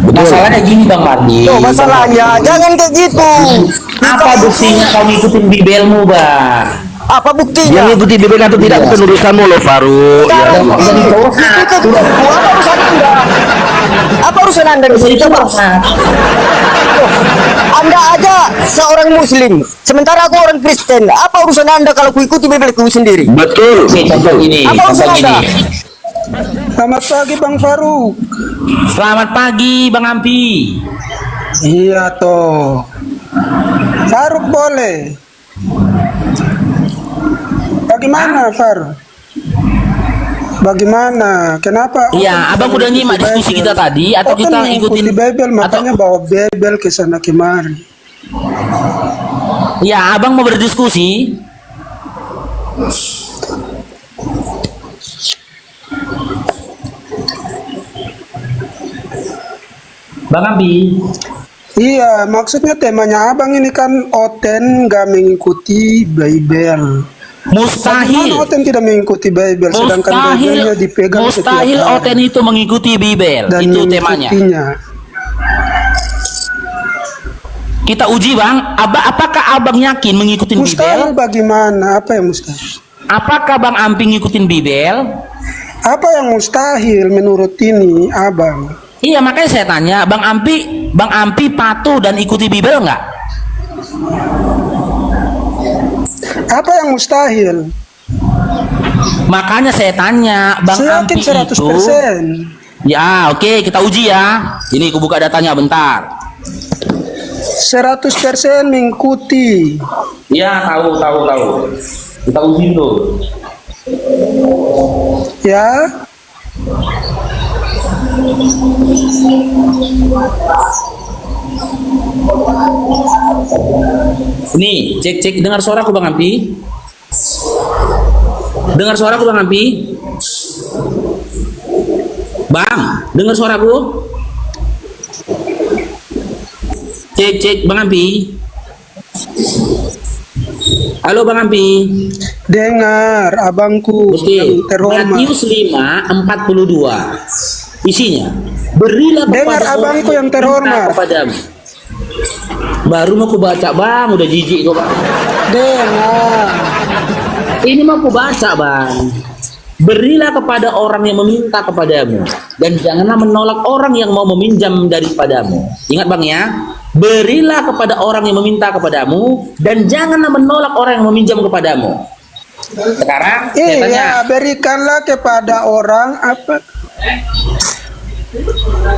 Masalahnya gini Bang Mardi. Tuh masalahnya jangan kayak gitu. Apa buktinya kau ngikutin bibelmu Bang? Apa Yang buktinya? ikuti bibel atau tidak Iya. bukan urusanmu loh Faru. Ya. Sekarang Jadi kau itu apa urusan Anda? Apa urusan Anda di sini? Coba. Anda aja seorang Muslim, sementara aku orang Kristen. Apa urusan Anda kalau ku ikuti Bibelku sendiri? Betul. Oke, contoh gini, Apa contoh urusan gini. Anda? Selamat pagi Bang Faruk. Selamat pagi Bang Ampi. Iya toh. Faruk boleh. Bagaimana Faruk? Bagaimana? Kenapa? Iya, Abang udah nyimak diskusi kita tadi atau kita ikutin ikutin Bibel, makanya atau bawa Bibel ke sana kemari. ya Abang mau berdiskusi? Bang Ampi. Iya, maksudnya temanya abang ini kan Oten gak mengikuti Bible. Mustahil. Bagaimana Oten tidak mengikuti Bible, sedangkan Biblenya dipegang Mustahil setiap hari Oten itu mengikuti Bibel. dan Itu temanya. mengikutinya. Kita uji Bang, apakah Abang yakin mengikuti Mustahil Bibel? bagaimana? Apa yang mustahil? Apakah Bang Ampi ngikutin Bibel? Apa yang mustahil menurut ini abang? Iya, makanya saya tanya, Bang Ampi patuh dan ikuti Bibel nggak? Apa yang mustahil? Makanya saya tanya, Bang Saya Ampi yakin itu 100%. ya, oke, kita uji ya. Ini aku buka datanya bentar. 100% mengikuti. Ya, tahu. Kita uji dulu. Ya. Nih, cek dengar suaraku Bang Ampi. Dengar suaraku Bang Ampi. Bang, dengar suaraku. Cek Bang Ampi. Halo Bang Ampi. Dengar abangku Oke. yang terhormat. Matius 5:42. Isinya, berilah Dengar kepada orang abangku yang terhormat. kepadamu. Baru mau ku baca Bang, udah jijik kok Bang. Dengar. Ini mau ku baca Bang. Berilah kepada orang yang meminta kepadamu, dan janganlah menolak orang yang mau meminjam daripadamu. Ingat Bang ya, berilah kepada orang yang meminta kepadamu, dan janganlah menolak orang yang meminjam kepadamu. Sekarang saya tanya, Iya, berikanlah kepada orang apa?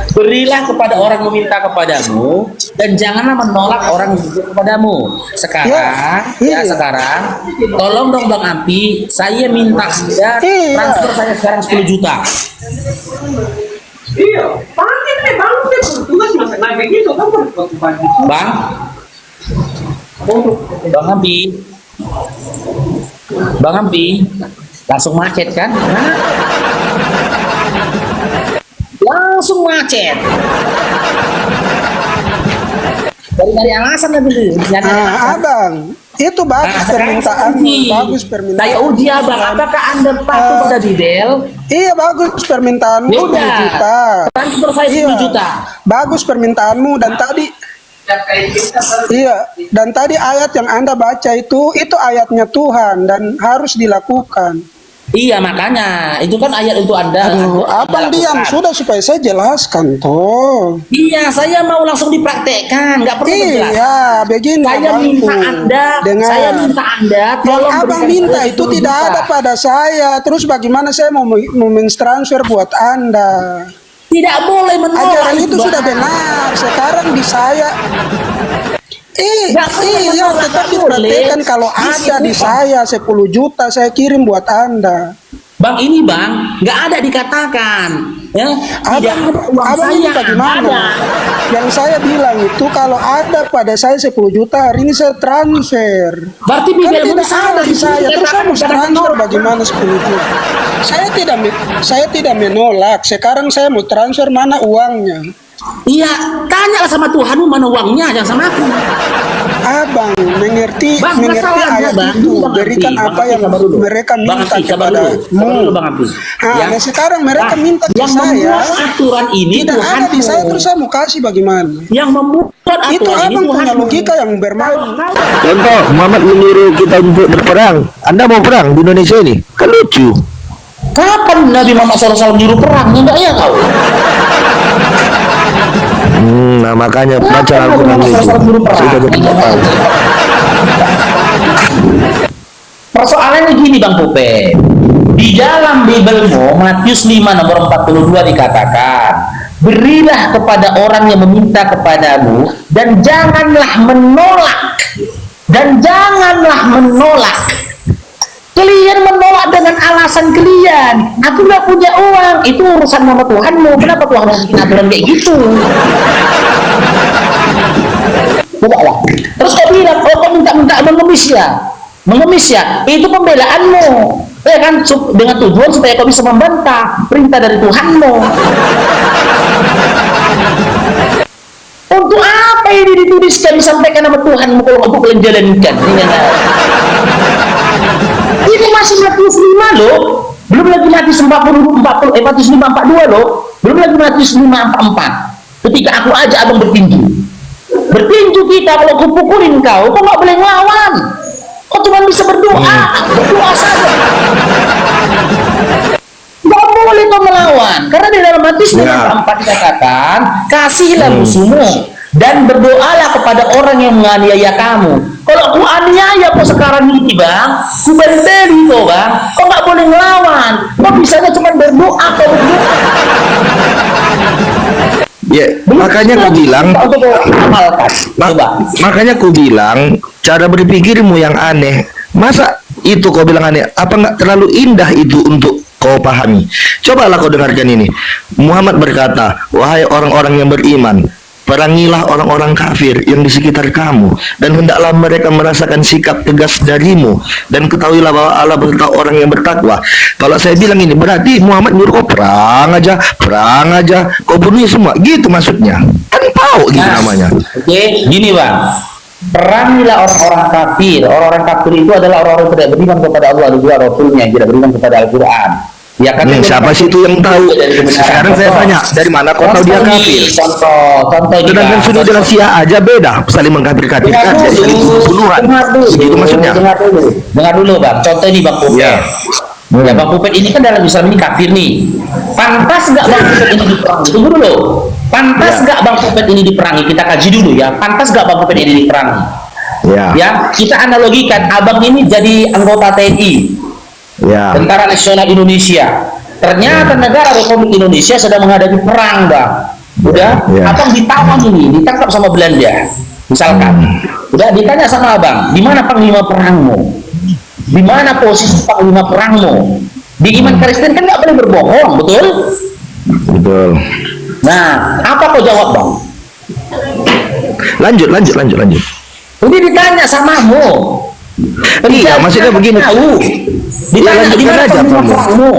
berilah kepada orang yang meminta kepadamu, dan janganlah menolak orang yang meminta kepadamu. Sekarang, Iya. sekarang, tolong dong Bang Ampi, saya minta Anda Iya. transfer saya sekarang 10 juta. Iya, pakai deh bang, tugas masak kayak gitu kan Bang, Bang Ampi, Bang Ampi, langsung macet kan? Hah? Langsung macet. Dari alasan lagi nih. Abang, itu bagus permintaanmu, bagus permintaan. Saya uji Abang, apakah Anda patuh pada Bibel? Iya, bagus permintaanmu Ya 10 udah, juta. transfer saya 10 Iya. juta. Bagus permintaanmu dan tadi iya, dan tadi ayat yang Anda baca itu ayatnya Tuhan dan harus dilakukan. Iya, makanya itu kan ayat untuk Anda. Aduh, Anda abang diam lakukan. sudah supaya saya jelaskan toh. Iya, saya mau langsung dipraktekkan, nggak perlu menjelaskan. Iya, begini Saya abangku. minta Anda, Dengar. saya minta Anda, Yang tolong abang berikan minta saya itu 10 tidak juta. ada pada saya. Terus bagaimana saya mau mentransfer buat Anda? Tidak boleh menolak. Ajaran itu Bang. sudah benar. Sekarang di saya. Nggak boleh Iya, menolak, tetap nggak boleh. diperhatikan kalau ada di saya 10 juta saya kirim buat Anda. Bang, ini Bang, nggak ada dikatakan. Ya, tidak ada uang Abang saya. ini bagaimana? Ada. Yang saya bilang itu kalau ada pada saya 10 juta hari ini saya transfer. Berarti Kan Bibel tidak ada di saya. Terus saya mau transfer menolak. bagaimana 10 juta? Saya tidak menolak. Sekarang saya mau transfer mana uangnya? Iya, tanyalah sama Tuhanmu mana uangnya, jangan sama aku. Abang mengerti Bang, masalahnya, ayat Bang, itu, Bang berikan Api, Bang apa Api, yang sabar dulu. mereka Bang minta Api, sabar kepadamu. dulu, Bang Api. Nah, sekarang mereka Nah, minta ke yang saya. membuat aturan ini Tidak ada di saya, Tuhanmu. terus saya mau kasih bagaimana? Yang membuat aturan Itu ini abang punya Tuhanmu. logika yang bermain. Contoh, Muhammad menyuruh kita untuk berperang. Anda mau perang di Indonesia ini? Kan lucu. Kapan Nabi Muhammad SAW nyuruh perang? Enggak ya kau? Nah makanya baca Kapan Nabi Al-Quran Muhammad itu. SAW nyuruh perang? Sudah kita tahu. Persoalannya gini Bang Pupe. Di dalam Biblemu Matius 5 nomor 42 dikatakan, berilah kepada orang yang meminta kepadamu dan janganlah menolak. Dan janganlah menolak. Kalian menolak dengan alasan kalian, aku nggak punya uang, itu urusan sama Tuhanmu. Kenapa Tuhan harus bikin aturan kayak gitu? Coba lah. Terus kau bilang, oh kau minta mengemis ya? Mengemis ya? Itu pembelaanmu. Ya kan, dengan tujuan supaya kau bisa membantah perintah dari Tuhanmu. Untuk apa ini dituliskan, disampaikan sama Tuhanmu kalau aku kalian jalankan? Ini masih Matius 5 loh. Belum lagi Matius 5:42 loh. Belum lagi Matius 5:44. Ketika aku ajak abang bertinju. Bertinju kita, kalau aku pukulin kau nggak boleh ngelawan. Kau cuma bisa berdoa. Berdoa saja. Nggak boleh kau melawan. Karena di dalam Matius 5:44 dikatakan, kasihilah musuhmu dan berdoalah kepada orang yang menganiaya kamu. Kalau aku aniaya kok sekarang ini bang, ku benteli kok bang, kok nggak boleh ngelawan, kok bisanya cuma berdoa kok berdoa. Ya, makanya aku bilang, makanya aku bilang cara berpikirmu yang aneh. Masa itu kau bilang aneh? Apa nggak terlalu indah itu untuk kau pahami? Cobalah kau dengarkan ini. Muhammad berkata, wahai orang-orang yang beriman, perangilah orang-orang kafir yang di sekitar kamu, dan hendaklah mereka merasakan sikap tegas darimu, dan ketahuilah bahwa Allah berserta orang yang bertakwa. Kalau saya bilang ini berarti Muhammad nyuruh kau perang aja, kau bunuh semua, gitu maksudnya. Kan tahu gitu namanya. Oke, gini bang, perangilah orang-orang kafir. Orang-orang kafir itu adalah orang-orang yang tidak beriman kepada Allah dan juga Rasulnya, yang tidak beriman kepada Al-Quran. Ya kan? Siapa sih itu yang tahu? Sekarang saya tanya, dari mana kau tahu dia kafir? Contoh Sedangkan sudah dengan Syiah aja beda, saling mengkafir-kafirkan, saling bunuh-bunuhan. Begitu maksudnya. Dengar dulu bang, contoh ini bang Pupet. Ya bang Pupet ini kan dalam Islam ini kafir nih. Pantas nggak bang Pupet ini diperangi? Tunggu dulu. Pantas nggak bang Pupet ini diperangi? Kita kaji dulu ya. Pantas nggak bang Pupet ini diperangi? Ya, kita analogikan abang ini jadi anggota TNI. Tentara Nasional Indonesia. Ternyata negara Republik Indonesia sedang menghadapi perang bang. Abang ditawan ini, ditangkap sama Belanda misalkan. Udah ditanya sama abang, di mana panglima perangmu? Di mana posisi panglima perangmu? Di iman Kristen kan nggak boleh berbohong, betul? Betul. Nah, apa kau jawab bang? Lanjut. Ini ditanya samamu. Iya, maksudnya begini. Ditanya di mana panglima perangmu?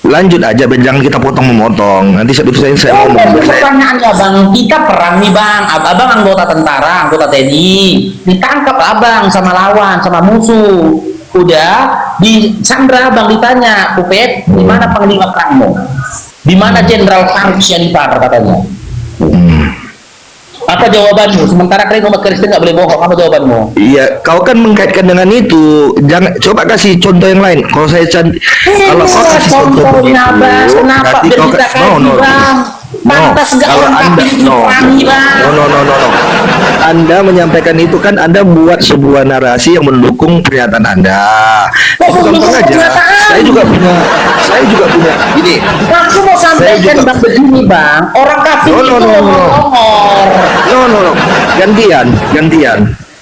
Lanjut aja, jangan kita potong-memotong. Nanti saya ngomong. Pertanyaannya bang, kita perang nih bang, abang anggota tentara, anggota TNI, ditangkap abang sama lawan, sama musuh. Udah di Sandra abang ditanya, Pupet, di mana panglima perangmu? Di mana Jenderal Faruk Sianipar katanya? Apa jawabanmu? Sementara kalian umat Kristen nggak boleh bohong. Apa jawabanmu? Iya, kau kan mengkaitkan dengan itu. Jangan, coba kasih contoh yang lain. Kalau saya kalau kau kasih contoh begitu, kenapa berita bang? Pantas nggak orang kafir diperangi bang? No. Anda menyampaikan itu kan Anda buat sebuah narasi yang mendukung pernyataan Anda. Itu gampang aja. Saya juga punya. Ini. Aku mau sampaikan bang begini bang. Orang kafir itu ngomong. No. Gantian.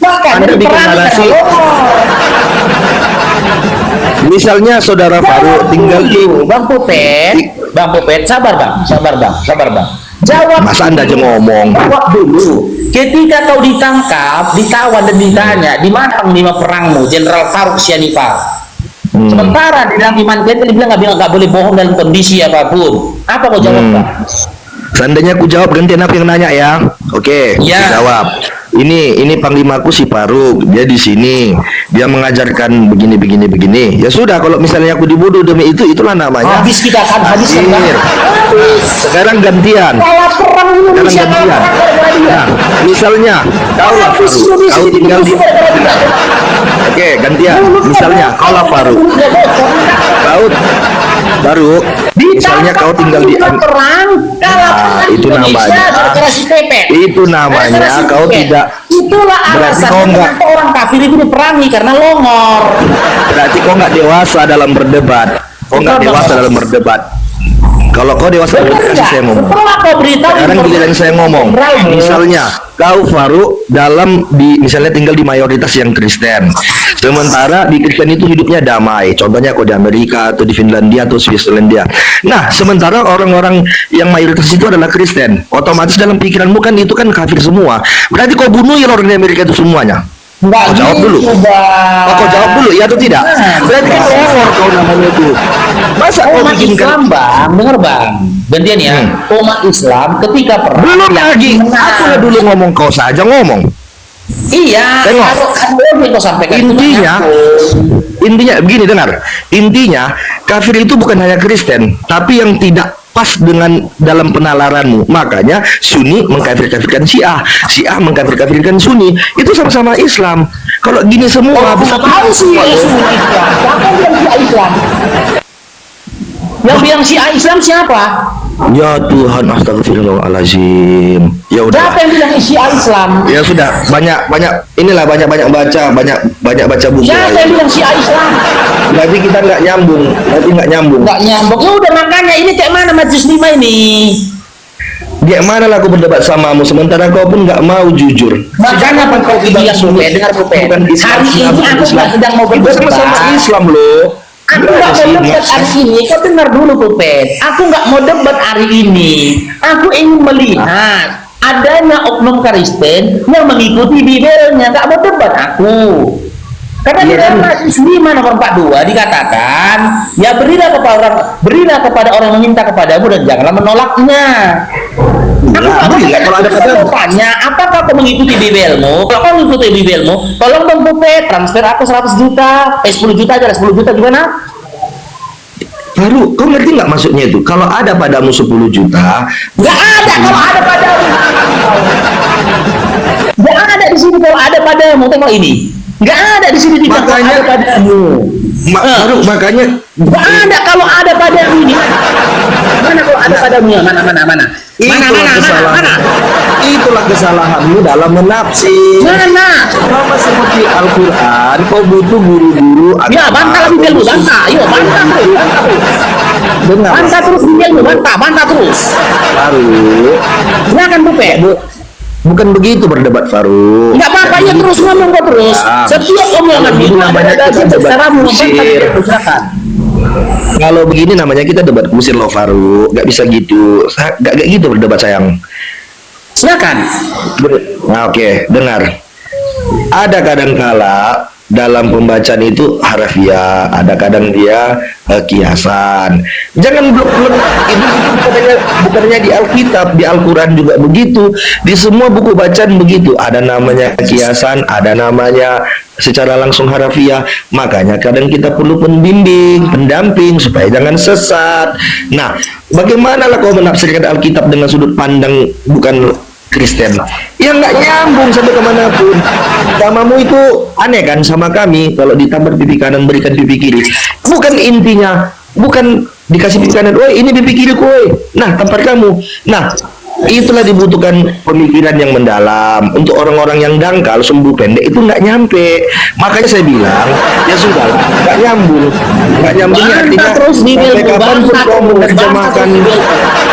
Anda bikin narasi. Misalnya saudara Faruk tinggal di Bang Pupet, sabar bang. Jawab. Masa Anda aja ngomong. Jawab dulu. Ketika kau ditangkap, ditawan dan ditanya, di mana panglima perangmu, Jenderal Faruk Sianipar? Sementara di dalam iman kalian dia bilang nggak boleh bohong dalam kondisi apapun. Apa kau jawab bang? Seandainya aku jawab, gantian aku yang nanya ya. Oke, ya. Jawab. ini panglimaku si Faruk, dia di sini, dia mengajarkan begini. Ya sudah, kalau misalnya aku dibodoh demi itu, itulah namanya. Habis kita kan, habis Kafir. Sekarang gantian. Kalah perang Indonesia, Sekarang gantian. kalah perang Nah, misalnya kau lah Faruk, kau tinggal di. Oke, gantian. Misalnya kau lah Faruk, Faruk. Misalnya kau tinggal di. perang, kalah Nah, perang itu Indonesia namanya. gara-gara si Pepe. Itu namanya Gara-gara si kau Pepe. tidak. Itulah Berarti alasan kau enggak. kenapa orang kafir itu diperangi karena longor. Berarti kau nggak dewasa dalam berdebat. Kau nggak dewasa dalam berdebat. Kalau kau dewasa dalam kasih saya ngomong. Setelah kau beritahu Sekarang giliran saya ngomong. Misalnya kau Faruk misalnya tinggal di mayoritas yang Kristen. Sementara di Kristen itu hidupnya damai. Contohnya kau di Amerika atau di Finlandia atau Switzerlandia. Nah, sementara orang-orang yang mayoritas itu adalah Kristen. Otomatis dalam pikiranmu kan itu kan kafir semua. Berarti kau bunuh ya orang di Amerika itu semuanya. Enggak Kau jawab gitu, dulu. Bang. Oh, kau jawab dulu, iya atau tidak? Berarti kan horor kau namanya itu. Masa kau Umat bikinkan Islam, Bang, dengar Bang, gantian ya. Umat Islam ketika perang belum lagi? Aku lah dulu ngomong, kau saja ngomong. Iya, Tengok. kalau yang kau sampaikan itu Intinya begini, dengar. Intinya kafir itu bukan hanya Kristen, tapi yang tidak pas dengan dalam penalaranmu. Makanya Sunni mengkafir-kafirkan Syiah, Syiah mengkafir-kafirkan Sunni. Itu sama-sama Islam. Kalau gini semua bisa tahu sih Islam. Siapa yang bilang Syiah Islam? Yang bilang Syiah Islam siapa? Ya Tuhan, astagfirullahalazim. Ya udah. Siapa yang bilang Syiah Islam? Ya sudah, banyak baca, banyak baca buku. Siapa yang bilang Syiah Islam? Berarti kita nggak nyambung. Nggak nyambung. Ya udah, makanya ini kayak mana Majelis 5 ini? Dia mana lah aku berdebat samamu, sementara kau pun nggak mau jujur. Makanya apa kau bilang Pupet? Dengar Pupet. Bukan Islam, Hari ini aku nggak sedang mau Kita sama-sama berdebat. Islam loh. Aku nggak mau debat hari ini. Kau dengar dulu Pupet. Aku nggak mau debat hari ini. Aku ingin melihat adanya oknum Kristen yang mengikuti Bibelnya. Nggak mau debat aku. Karena di dalam Matius 5 nomor 42 dikatakan, ya berilah kepada orang yang meminta kepadamu dan janganlah menolaknya. Kalau ada kata tanya, apakah kau mengikuti Bibelmu? Kalau kau mengikuti Bibelmu, tolong dong Pupet, transfer aku 100 juta, 10 juta aja, 10 juta gimana? Baru, kau ngerti nggak maksudnya itu? Kalau ada padamu 10 juta, Nggak ada kalau ada padamu. Nggak ada di sini kalau ada padamu. Tengok ini. Nggak ada di sini dibilang kalau Makanya- ada padamu. baru makanya Nggak ada kalau ada padamu ini. Mana kalau ada padamu ya? Mana? Itulah kesalahanmu dalam menafsir. Mana? Sama seperti Al-Quran, kau butuh guru-guru Ya, bantah lagi Bibelmu, bantah. Ayo, bantah terus. Dengar, Bantah terus Bibelmu, bantah terus. Faru. Silakan Pupet. Bukan begitu berdebat, Faru. Nggak apa-apa ya, terus ngomong kok terus. Ya. Setiap omongan Kalau itu namanya ada kita debat cara membantah kusir. Bibelmu. Silakan. Kalau begini namanya kita debat kusir loh, Faru. Gak bisa gitu. Gak gitu berdebat, sayang. Silakan. Nah, oke, dengar. Ada kadang-kala dalam pembacaan itu harafiah, ada kadang dia kiasan. Jangan blok-blok itu bukannya di Alkitab, di Al-Quran juga begitu. Di semua buku bacaan begitu. Ada namanya kiasan, ada namanya secara langsung harafiah. Makanya kadang kita perlu pembimbing, pendamping supaya jangan sesat. Nah, bagaimana lah kau menafsirkan Alkitab dengan sudut pandang bukan Kristen yang nggak nyambung sampai kemanapun. Agamamu itu aneh kan sama kami. Kalau ditampar pipi kanan berikan pipi kiri, bukan intinya, bukan dikasih pipi kanan, woi ini pipi kiri woi, nah tampar kamu. Nah, itulah dibutuhkan pemikiran yang mendalam. Untuk orang-orang yang dangkal sumbu pendek itu nggak nyampe. Makanya saya bilang ya sudah, nggak nyambung artinya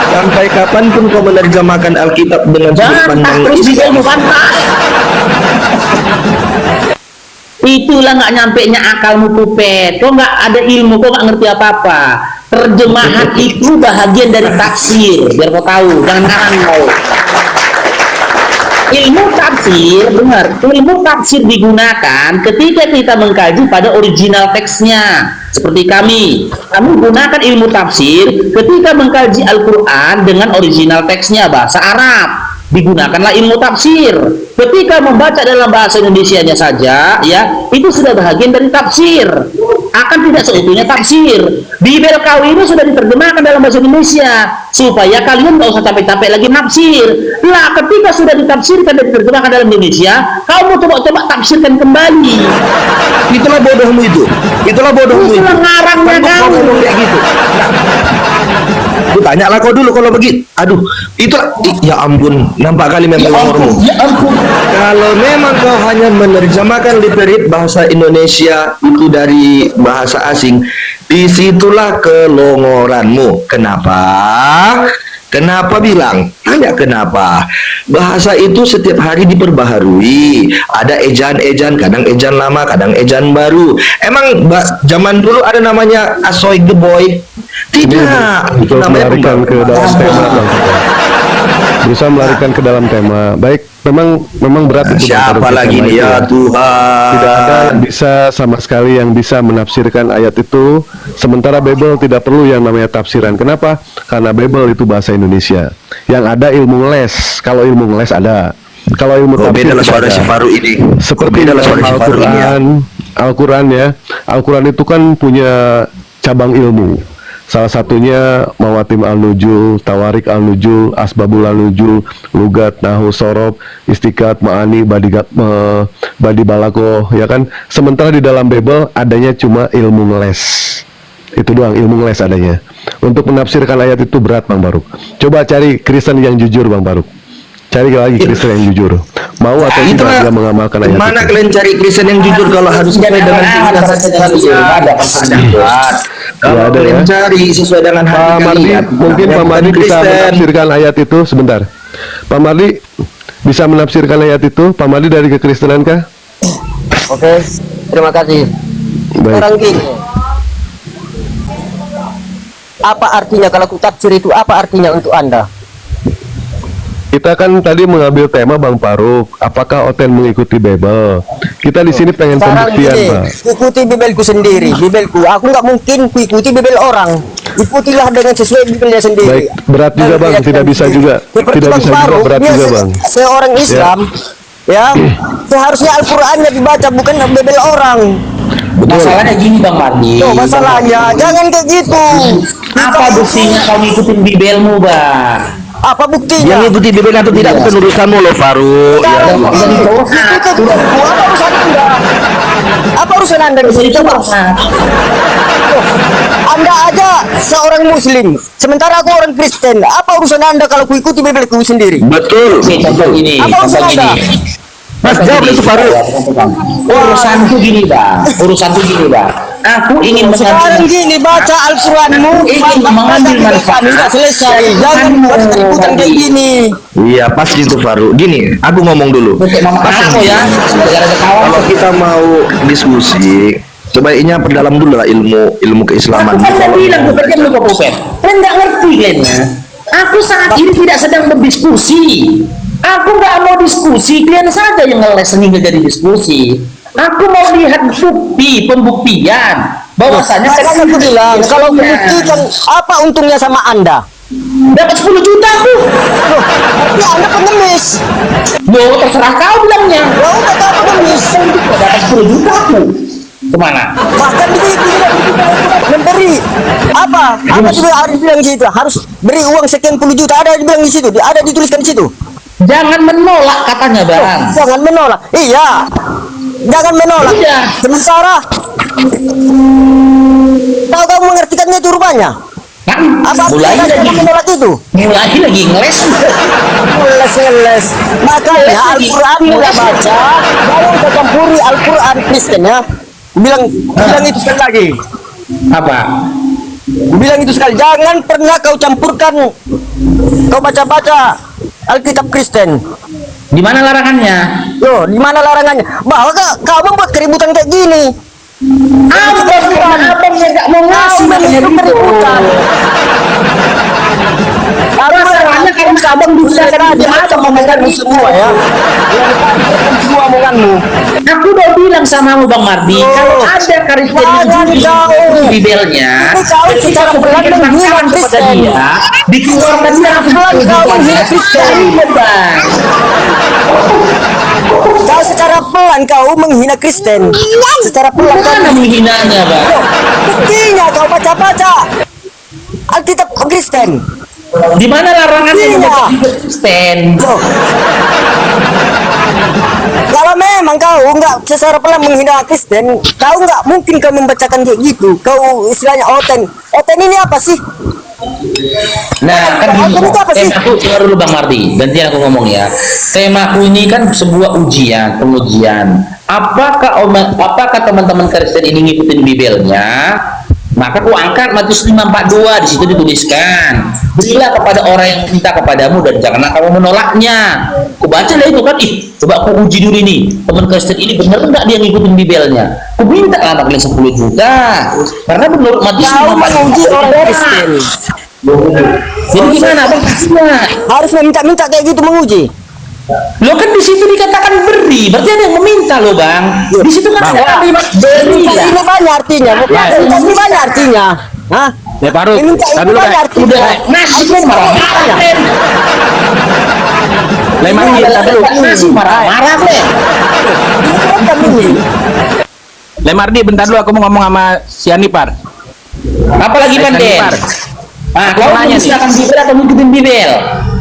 sampai kapanpun kau menerjemahkan Alkitab dengan sudut pandang Islam. Itulah nggak nyampe nya akalmu Pupet. Kau nggak ada ilmu, kau nggak ngerti apa-apa. Terjemahan itu bahagian dari tafsir, biar kau tahu. Jangan ngarang kau. Ilmu tafsir, dengar, ilmu tafsir digunakan ketika kita mengkaji pada original teksnya. Seperti kami gunakan ilmu tafsir ketika mengkaji Al-Quran dengan original teksnya bahasa Arab. Digunakanlah ilmu tafsir. Ketika membaca dalam bahasa Indonesianya saja, ya, itu sudah bagian dari tafsir. Akan tidak seutuhnya tafsir. Bibel kau ini sudah diterjemahkan dalam bahasa Indonesia supaya kalian nggak usah capek-capek lagi nafsir. Lah, ketika sudah ditafsirkan dan diterjemahkan dalam Indonesia, kamu coba-coba tafsirkan kembali. Itulah bodohmu itu. Itulah bodohmu itu. Itulah ngarangnya Kau kamu. ngomong kayak gitu. Aku tanya lah kau dulu kalau begitu. Aduh, itu ya ampun, nampak kali memang nomormu. Ya ampun. Kalau memang kau hanya menerjemahkan literit bahasa Indonesia itu dari bahasa asing, disitulah kelongoranmu. Kenapa? Kenapa bilang? Tanya kenapa? Bahasa itu setiap hari diperbaharui. Ada ejaan-ejaan, kadang ejaan lama, kadang ejaan baru. Emang zaman dulu ada namanya asoy the boy? Tidak. Itu Untuk namanya melarikan ke dalam tema, Bang. Berusaha melarikan ke dalam tema. Baik, memang berat itu, Bang, Siapa kalau lagi tema nih itu ya Tuhan? Tidak ada yang bisa sama sekali yang bisa menafsirkan ayat itu, sementara Bible tidak perlu yang namanya tafsiran. Kenapa? Karena Bible itu bahasa Indonesia. Yang ada ilmu les. Kalau ilmu les ada. Kalau ilmu Oh, tafsir beda lah tidak suara ada. si Faru ini. Seperti Beda lah suara si Faru ini ya. Al-Quran ya. Al-Quran itu kan punya cabang ilmu. Salah satunya Mawatim Al-Nujul, Tawarik Al-Nujul, Asbabul Al-Nujul, Lugat, Nahu, Sorob, Istiqat, Ma'ani, Badi Balako, ya kan? Sementara di dalam Bible adanya cuma ilmu ngeles. Itu doang, ilmu ngeles adanya. Untuk menafsirkan ayat itu berat, Bang Baruk. Coba cari Kristen yang jujur, Bang Baruk. Cari lagi Kristen yang jujur. Mau atau tidak Itulah dia mengamalkan ayat mana itu. kalian cari Kristen yang jujur kalau harus sesuai dengan keinginan kalian? Kalau ada kalian ya. cari sesuai dengan Pak hati Mardi, kalian, mungkin yang Pak Mardi bukan bisa Kristen. menafsirkan ayat itu sebentar. Pak Mardi bisa menafsirkan ayat itu. Pak Mardi dari kekristenan kah? Oke, terima kasih. Baik. Orang gini, apa artinya kalau ku tafsir itu, apa artinya untuk Anda? Kita kan tadi mengambil tema Bang Faruk, apakah Oten mengikuti Bible? Kita di sini pengen Sekarang pembuktian, gini, Pak. ikuti Bibelku sendiri, Bibelku. Aku nggak mungkin ku ikuti Bibel orang. Ikutilah dengan sesuai Bibelnya sendiri. Baik, berat juga, Bang. Tidak bisa juga. Seperti Tidak Bang bisa juga, Faruk, berat dia juga, Bang. seorang Islam, ya, seharusnya Al-Qurannya dibaca, bukan Bibel orang. Masalahnya gini Bang Mardi. Tuh, masalahnya, jangan kayak gitu. Apa buktinya kau ngikutin Bibelmu, Bang? Apa buktinya? Yang ikuti Bibel atau tidak bukan urusanmu loh Faru. Ya. Sekarang itu apa urusan Anda? Apa urusan Anda di sini? Coba. Anda aja seorang Muslim, sementara aku orang Kristen. Apa urusan Anda kalau ku ikuti Bibelku sendiri? Betul. Oke, contoh gini. Apa Contoh urusan gini. Anda? Mas jawab itu Faru. Urusanku gini, Bang. Urusanku gini, Bang. Aku ingin Sekarang mengambil gini, baca Al-Quranmu, ingin mengambil manfaat. tidak selesai. Jangan buat keributan kayak gini. Iya pas gitu Faru. Gini, aku ngomong dulu. Untuk mama aku ya, gara-gara kawan. Kalau kita mau diskusi, sebaiknya perdalam dulu lah ilmu keislaman. Aku kan udah bilang bekerja dulu Pak Pupet. Kalian nggak ngerti kayaknya. Aku saat ini tidak sedang berdiskusi. Aku nggak mau diskusi. Kalian saja yang ngeles sehingga jadi diskusi. Aku mau lihat bukti, pembuktian bahwasanya Makanya aku bilang, kalau membuktikan, apa untungnya sama Anda? dapat 10 juta aku. Loh, tapi Anda pengemis. Loh, terserah kau bilangnya. Ya udah, kau pengemis. Dapat 10 juta aku. Kemana? Bahkan dibilang memberi apa? Apa juga harus bilang gitu? Harus beri uang sekian puluh juta. Ada dibilang di situ, ada dituliskan di situ. Jangan menolak katanya, Bang. Jangan menolak. Iya, jangan menolak. Iya. Sementara kau mengertikannya itu rupanya. Kan Apa mulai artinya lagi kamu menolak itu? ngeles. Ngeles. Makanya Al-Quran mulai baca, jangan kau campuri Al-Quran Kristen ya. Bilang itu sekali lagi. Apa? Bilang itu sekali. Jangan pernah kau campurkan. Kau baca-baca Alkitab Kristen. Di mana larangannya? Loh, di mana larangannya? Bahwa kau membuat keributan kayak gini. Abang yang nggak mau ngasih makanya Itu keributan. Masalahnya karena abang bisa Karena dia macam omonganmu semua ya. Semua omonganmu. Aku udah bilang sama Bang Mardi, kalau ada Kristen Jangan kau. Bibelnya, Ini kau secara pelan menghina kepada Kristen. dia, dikeluarkan dia Pelan kau menghina Kristen. Bang. Kau secara pelan kau menghina Kristen. Secara pelan kau. Mana menghinanya, Bang? Buktinya kau baca-baca Alkitab Kristen. Di mana larangannya Iya. membaca Kristen? Loh. Kalau memang kau nggak secara pelan menghina Kristen, kau nggak mungkin kau membacakan kayak gitu. Kau istilahnya oten. Oten ini apa sih? Nah, kan gini, Aku apa sih? temaku dengar dulu Bang Mardi, gantian aku ngomong ya. Temaku ini kan sebuah ujian, pengujian. Apakah teman-teman Kristen ini ngikutin Bibelnya? Maka aku angkat Matius 5:42, di situ dituliskan, berilah kepada orang yang minta kepadamu dan janganlah kamu menolaknya. Aku baca lah itu kan, coba aku uji dulu ini, teman Kristen ini benar nggak dia ngikutin Bibelnya? Aku minta lah kalian 10 juta, karena menurut Matius Kau menguji orang 5:42. Kristen. Jadi gimana Bang? Harus meminta-minta kayak gitu menguji. Lo kan di situ dikatakan beri, berarti ada yang meminta lo Bang. Di situ kan ada kalimat beri Minta ya. ini banyak artinya. Minta ini banyak artinya. Hah? Ya Pak Rut, Minta tadi ini dulu banyak Kak. artinya. Udah nasi marah-marah. Lemang Ini tadi adalah dulu. nasi marah-marah Le. Ini bukan ini. Lemardi, bentar dulu aku mau ngomong sama si Anipar. Apalagi Panden? Anipar. Ah, Aku kau mau nanya nih. menggunakan Bibel atau ngikutin Bibel?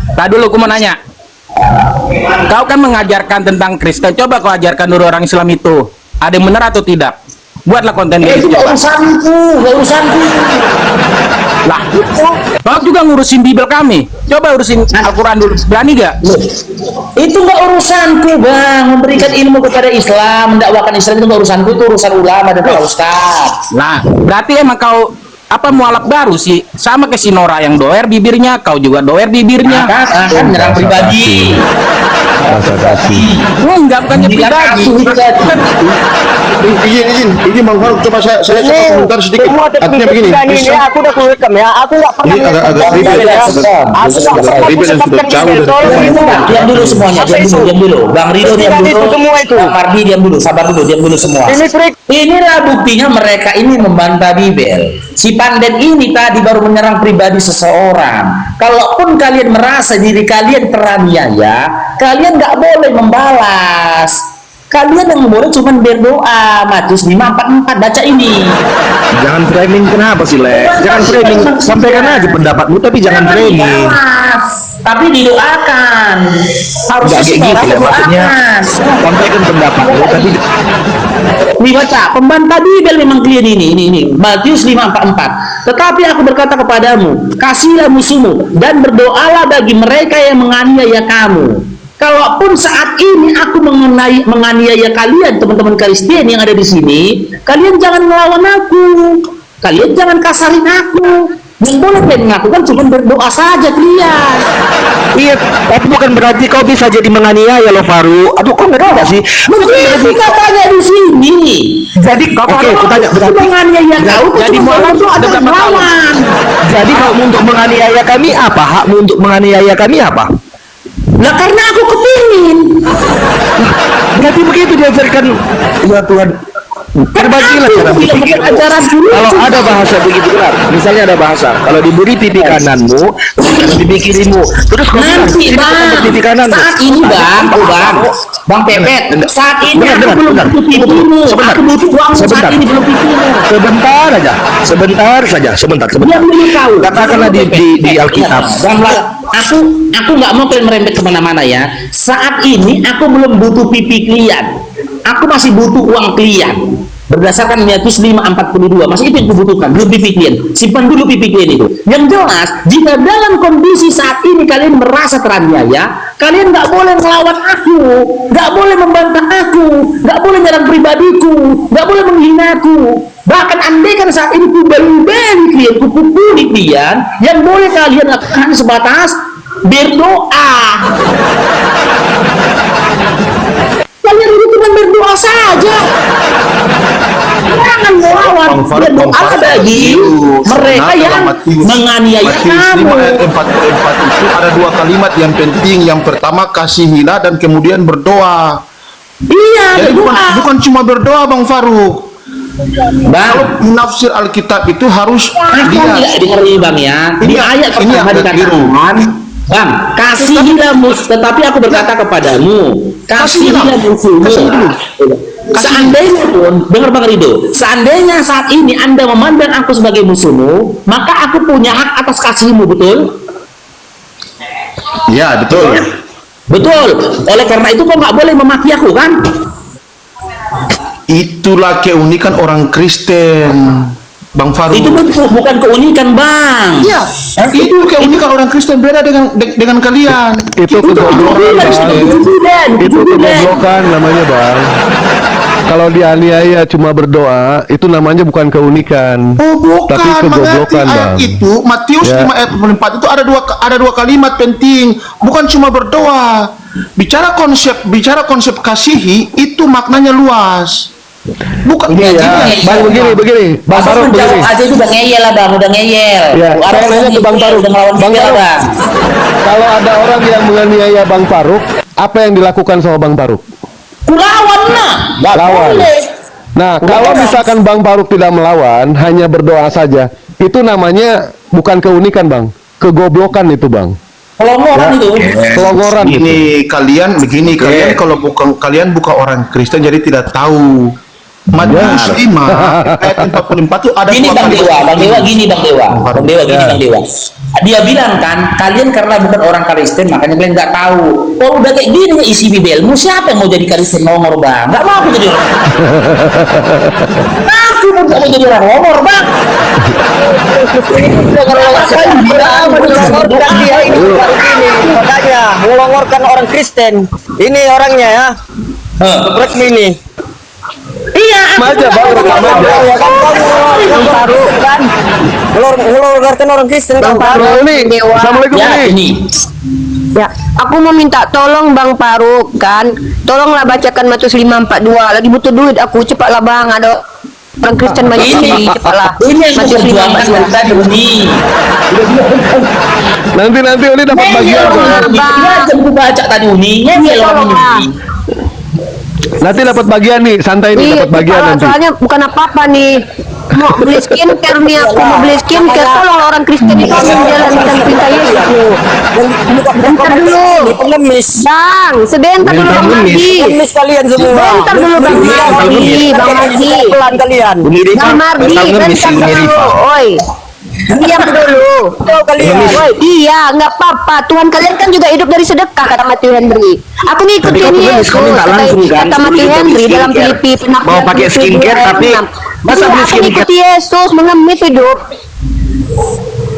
Tadi dulu aku mau nanya. Kau kan mengajarkan tentang Kristen. Coba kau ajarkan dulu orang Islam itu. Ada yang benar atau tidak? Buatlah konten Itu ini. gak Coba. urusanku, gak urusanku. Lah, kau juga ngurusin Bibel kami. Coba urusin Al-Quran dulu. Berani gak? Loh, itu nggak urusanku Bang, memberikan ilmu kepada Islam, mendakwakan Islam itu nggak urusanku, itu urusan ulama dan para ustaz. Nah, berarti emang kau apa mualaf baru sih? Sama ke si Nora yang doer bibirnya, kau juga doer bibirnya. Kan nyerang pribadi. Rasa kasih. Enggak, bukannya Tidak pribadi. kasus pribadi. Izin Bang Faruk, coba saya Ini komentar sedikit. semua Artinya begini, ini aku udah kurekam ya. Aku nggak pernah. ini agak ribet. Aku nggak pernah Ribet dan sudah jauh dari Bibel. Diam dulu semuanya, diam dulu. Bang Ridho diam Tidak dulu. itu semua itu. Bang Mardi diam dulu, sabar dulu, diam dulu semua. Ini trik. Inilah buktinya mereka ini membantah Bibel. Si Panden ini tadi baru menyerang pribadi seseorang. Kalaupun kalian merasa diri kalian teraniaya, kalian nggak boleh membalas. Kalian yang boleh cuma berdoa. Matius 5:44 baca ini. Jangan framing kenapa sih Le? Jangan framing, sampaikan aja pendapatmu tapi jangan framing. Dibalas, tapi didoakan. Harusnya Nggak sih kayak gitu orang ya maksudnya. didoakan. Sampaikan pendapatmu tapi Nih baca, pembantah Bibel memang klien ini. Matius 5:44. Tetapi aku berkata kepadamu, kasihilah musuhmu dan berdoalah bagi mereka yang menganiaya kamu. Kalaupun saat ini aku menganiaya kalian, teman-teman Kristen yang ada di sini, kalian jangan melawan aku. Kalian jangan kasarin aku. Yang boleh kalian lakukan cuma berdoa saja kalian. iya, tapi bukan berarti kau bisa jadi menganiaya loh Faru. Aduh, kok nggak sih? Begitu katanya di sini. Jadi oke, aku tanya berarti Menganiaya kau itu jadi cuma mualaf berdoa ada dan berapa tahun? melawan. jadi hakmu untuk menganiaya kami apa? Hakmu untuk menganiaya kami apa? Lah karena aku kepingin. Berarti begitu diajarkan. Ya Tuhan. Perbagilah cara Aku tidak berpikir. pakai ajaran dulu. Kalau ada bahasa begitu benar, misalnya ada bahasa, kalau diberi pipi kananmu, bukan pipi kirimu. Terus kau bilang, Nanti ini bukan bang, pipi kananmu. saat ini bang Pepet, saat ini aku belum butuh pipimu, aku butuh uang saat ini belum pipimu. Sebentar saja. Diam dulu kau. Katakanlah di Alkitab. Bang, aku nggak mau kalian merembet kemana-mana ya. Saat ini aku belum butuh pipi kalian. Aku masih butuh uang kalian. Berdasarkan Matius 5:42, masih itu yang kubutuhkan, belum pipi kalian. Simpan dulu pipi kalian itu. Yang jelas, jika dalam kondisi saat ini kalian merasa teraniaya, kalian nggak boleh melawan aku, nggak boleh membantah aku, nggak boleh nyerang pribadiku, nggak boleh menghina aku. Bahkan andaikan saat ini ku beli kalian, ku pukuli kalian, yang boleh kalian lakukan hanya sebatas berdoa. Kalian itu cuma berdoa saja. Jangan melawan. Berdoa bagi mereka yang menganiaya kamu. itu ada dua kalimat yang penting. Yang pertama kasihilah dan kemudian berdoa. Iya, Jadi berdoa. bukan cuma berdoa Bang Faruk. Bang, Kalau menafsir Alkitab itu harus aku lihat. tidak dengar Bang ya. Di Ini- ayat ini pertama agak keliru. dikatakan, Bang, kasihilah tetapi aku berkata kepadamu, kasihilah musuhmu. Seandainya pun, dengar Bang Rido, seandainya saat ini Anda memandang aku sebagai musuhmu, maka aku punya hak atas kasihmu, betul? Ya, betul. Betul. Oleh karena itu kau nggak boleh memaki aku, kan? Itulah keunikan orang Kristen, Bang Faruk. Itu bukan keunikan, Bang. Iya, itu keunikan orang Kristen beda dengan kalian. Itu kegoblokan, Bang. Itu kegoblokan namanya, Bang. Kalau dianiaya cuma berdoa, itu namanya bukan keunikan, Oh, bukan, tapi kegoblokan, mengerti ayat Bang. itu Matius Ya. 5 ayat 24 itu ada dua kalimat penting, bukan cuma berdoa. Bicara konsep kasihi itu maknanya luas. Bukan Ini ya, Bang, begini, Bang Masa Faruk menjawab begini. aja itu udah ngeyel lah, Bang, udah ngeyel. Ya, saya nanya ke Bang Faruk. Udah ngelawan Bang kita, Faruk, Bang. kalau ada orang yang menganiaya Bang Faruk, apa yang dilakukan sama Bang Faruk? Kulawan lah. Nggak Lawan. boleh. Nah, kalau misalkan Bang Faruk tidak melawan, hanya berdoa saja, itu namanya bukan keunikan, Bang. Kegoblokan itu, Bang. Kelonggoran itu. Kelonggoran itu. Begini kalian kalau kalian bukan orang Kristen jadi tidak tahu. Matius 5 ayat 44 itu ada Gini dua Bang kalimat. Dewa, Bang Dewa gini Bang Dewa. Bang Dewa gini Ya. Bang Dewa. Dia bilang kan, kalian karena bukan orang Kristen makanya kalian nggak tahu. Kalau udah kayak gini isi bibelmu, siapa yang mau jadi Kristen nomor, Bang? Nggak mau aku jadi orang. Aku pun nggak mau jadi orang nomor, Bang. Melongorkan dia ini baru ini, makanya melongorkan orang Kristen. Ini orangnya ya, Brek ini. Iya, aku Aja, Bang, rekam aja. Ya kan Bang Faruk kan, melongorkan orang Kristen Bang Bang Faruk. ini, Assalamualaikum ya ini. ini. Ya, aku mau minta tolong Bang Faruk kan. Tolonglah bacakan Matius 5:42. Lagi butuh duit aku, cepatlah Bang. Ada orang Kristen banyak Ini, sekali, cepatlah. ini yang Matius memperjuangkan 5:42. kita Doni. Nanti Uni dapat bagian, Bang. Iya, aku baca tadi Uni. Iya, Ngeyel orang tolonglah. ini. Nanti dapat bagian nih, santai nih, Iya, dapat bagian cepatlah, nanti. soalnya bukan apa-apa nih. Mau beli skincare nih, aku mau beli skincare. Tolonglah orang Kristen itu menjalankan perintah Yesus. Bentar dulu. Pengemis. Bang, sebentar dulu Bang Mardi. Pengemis kalian semua. Sebentar dulu Bang Mardi, Bang Mardi. Pelan kalian. Bang Mardi, bentar dulu. Oi. Diam dulu. Woi, iya, nggak apa-apa. Tuhan kalian kan juga hidup dari sedekah, kata Matthew Henry. Aku ngikutin Yesus. Kata Matthew Henry dalam Filipi Mau pakai skincare tapi masa beli aku skincare? ngikuti Yesus, mengemis hidup.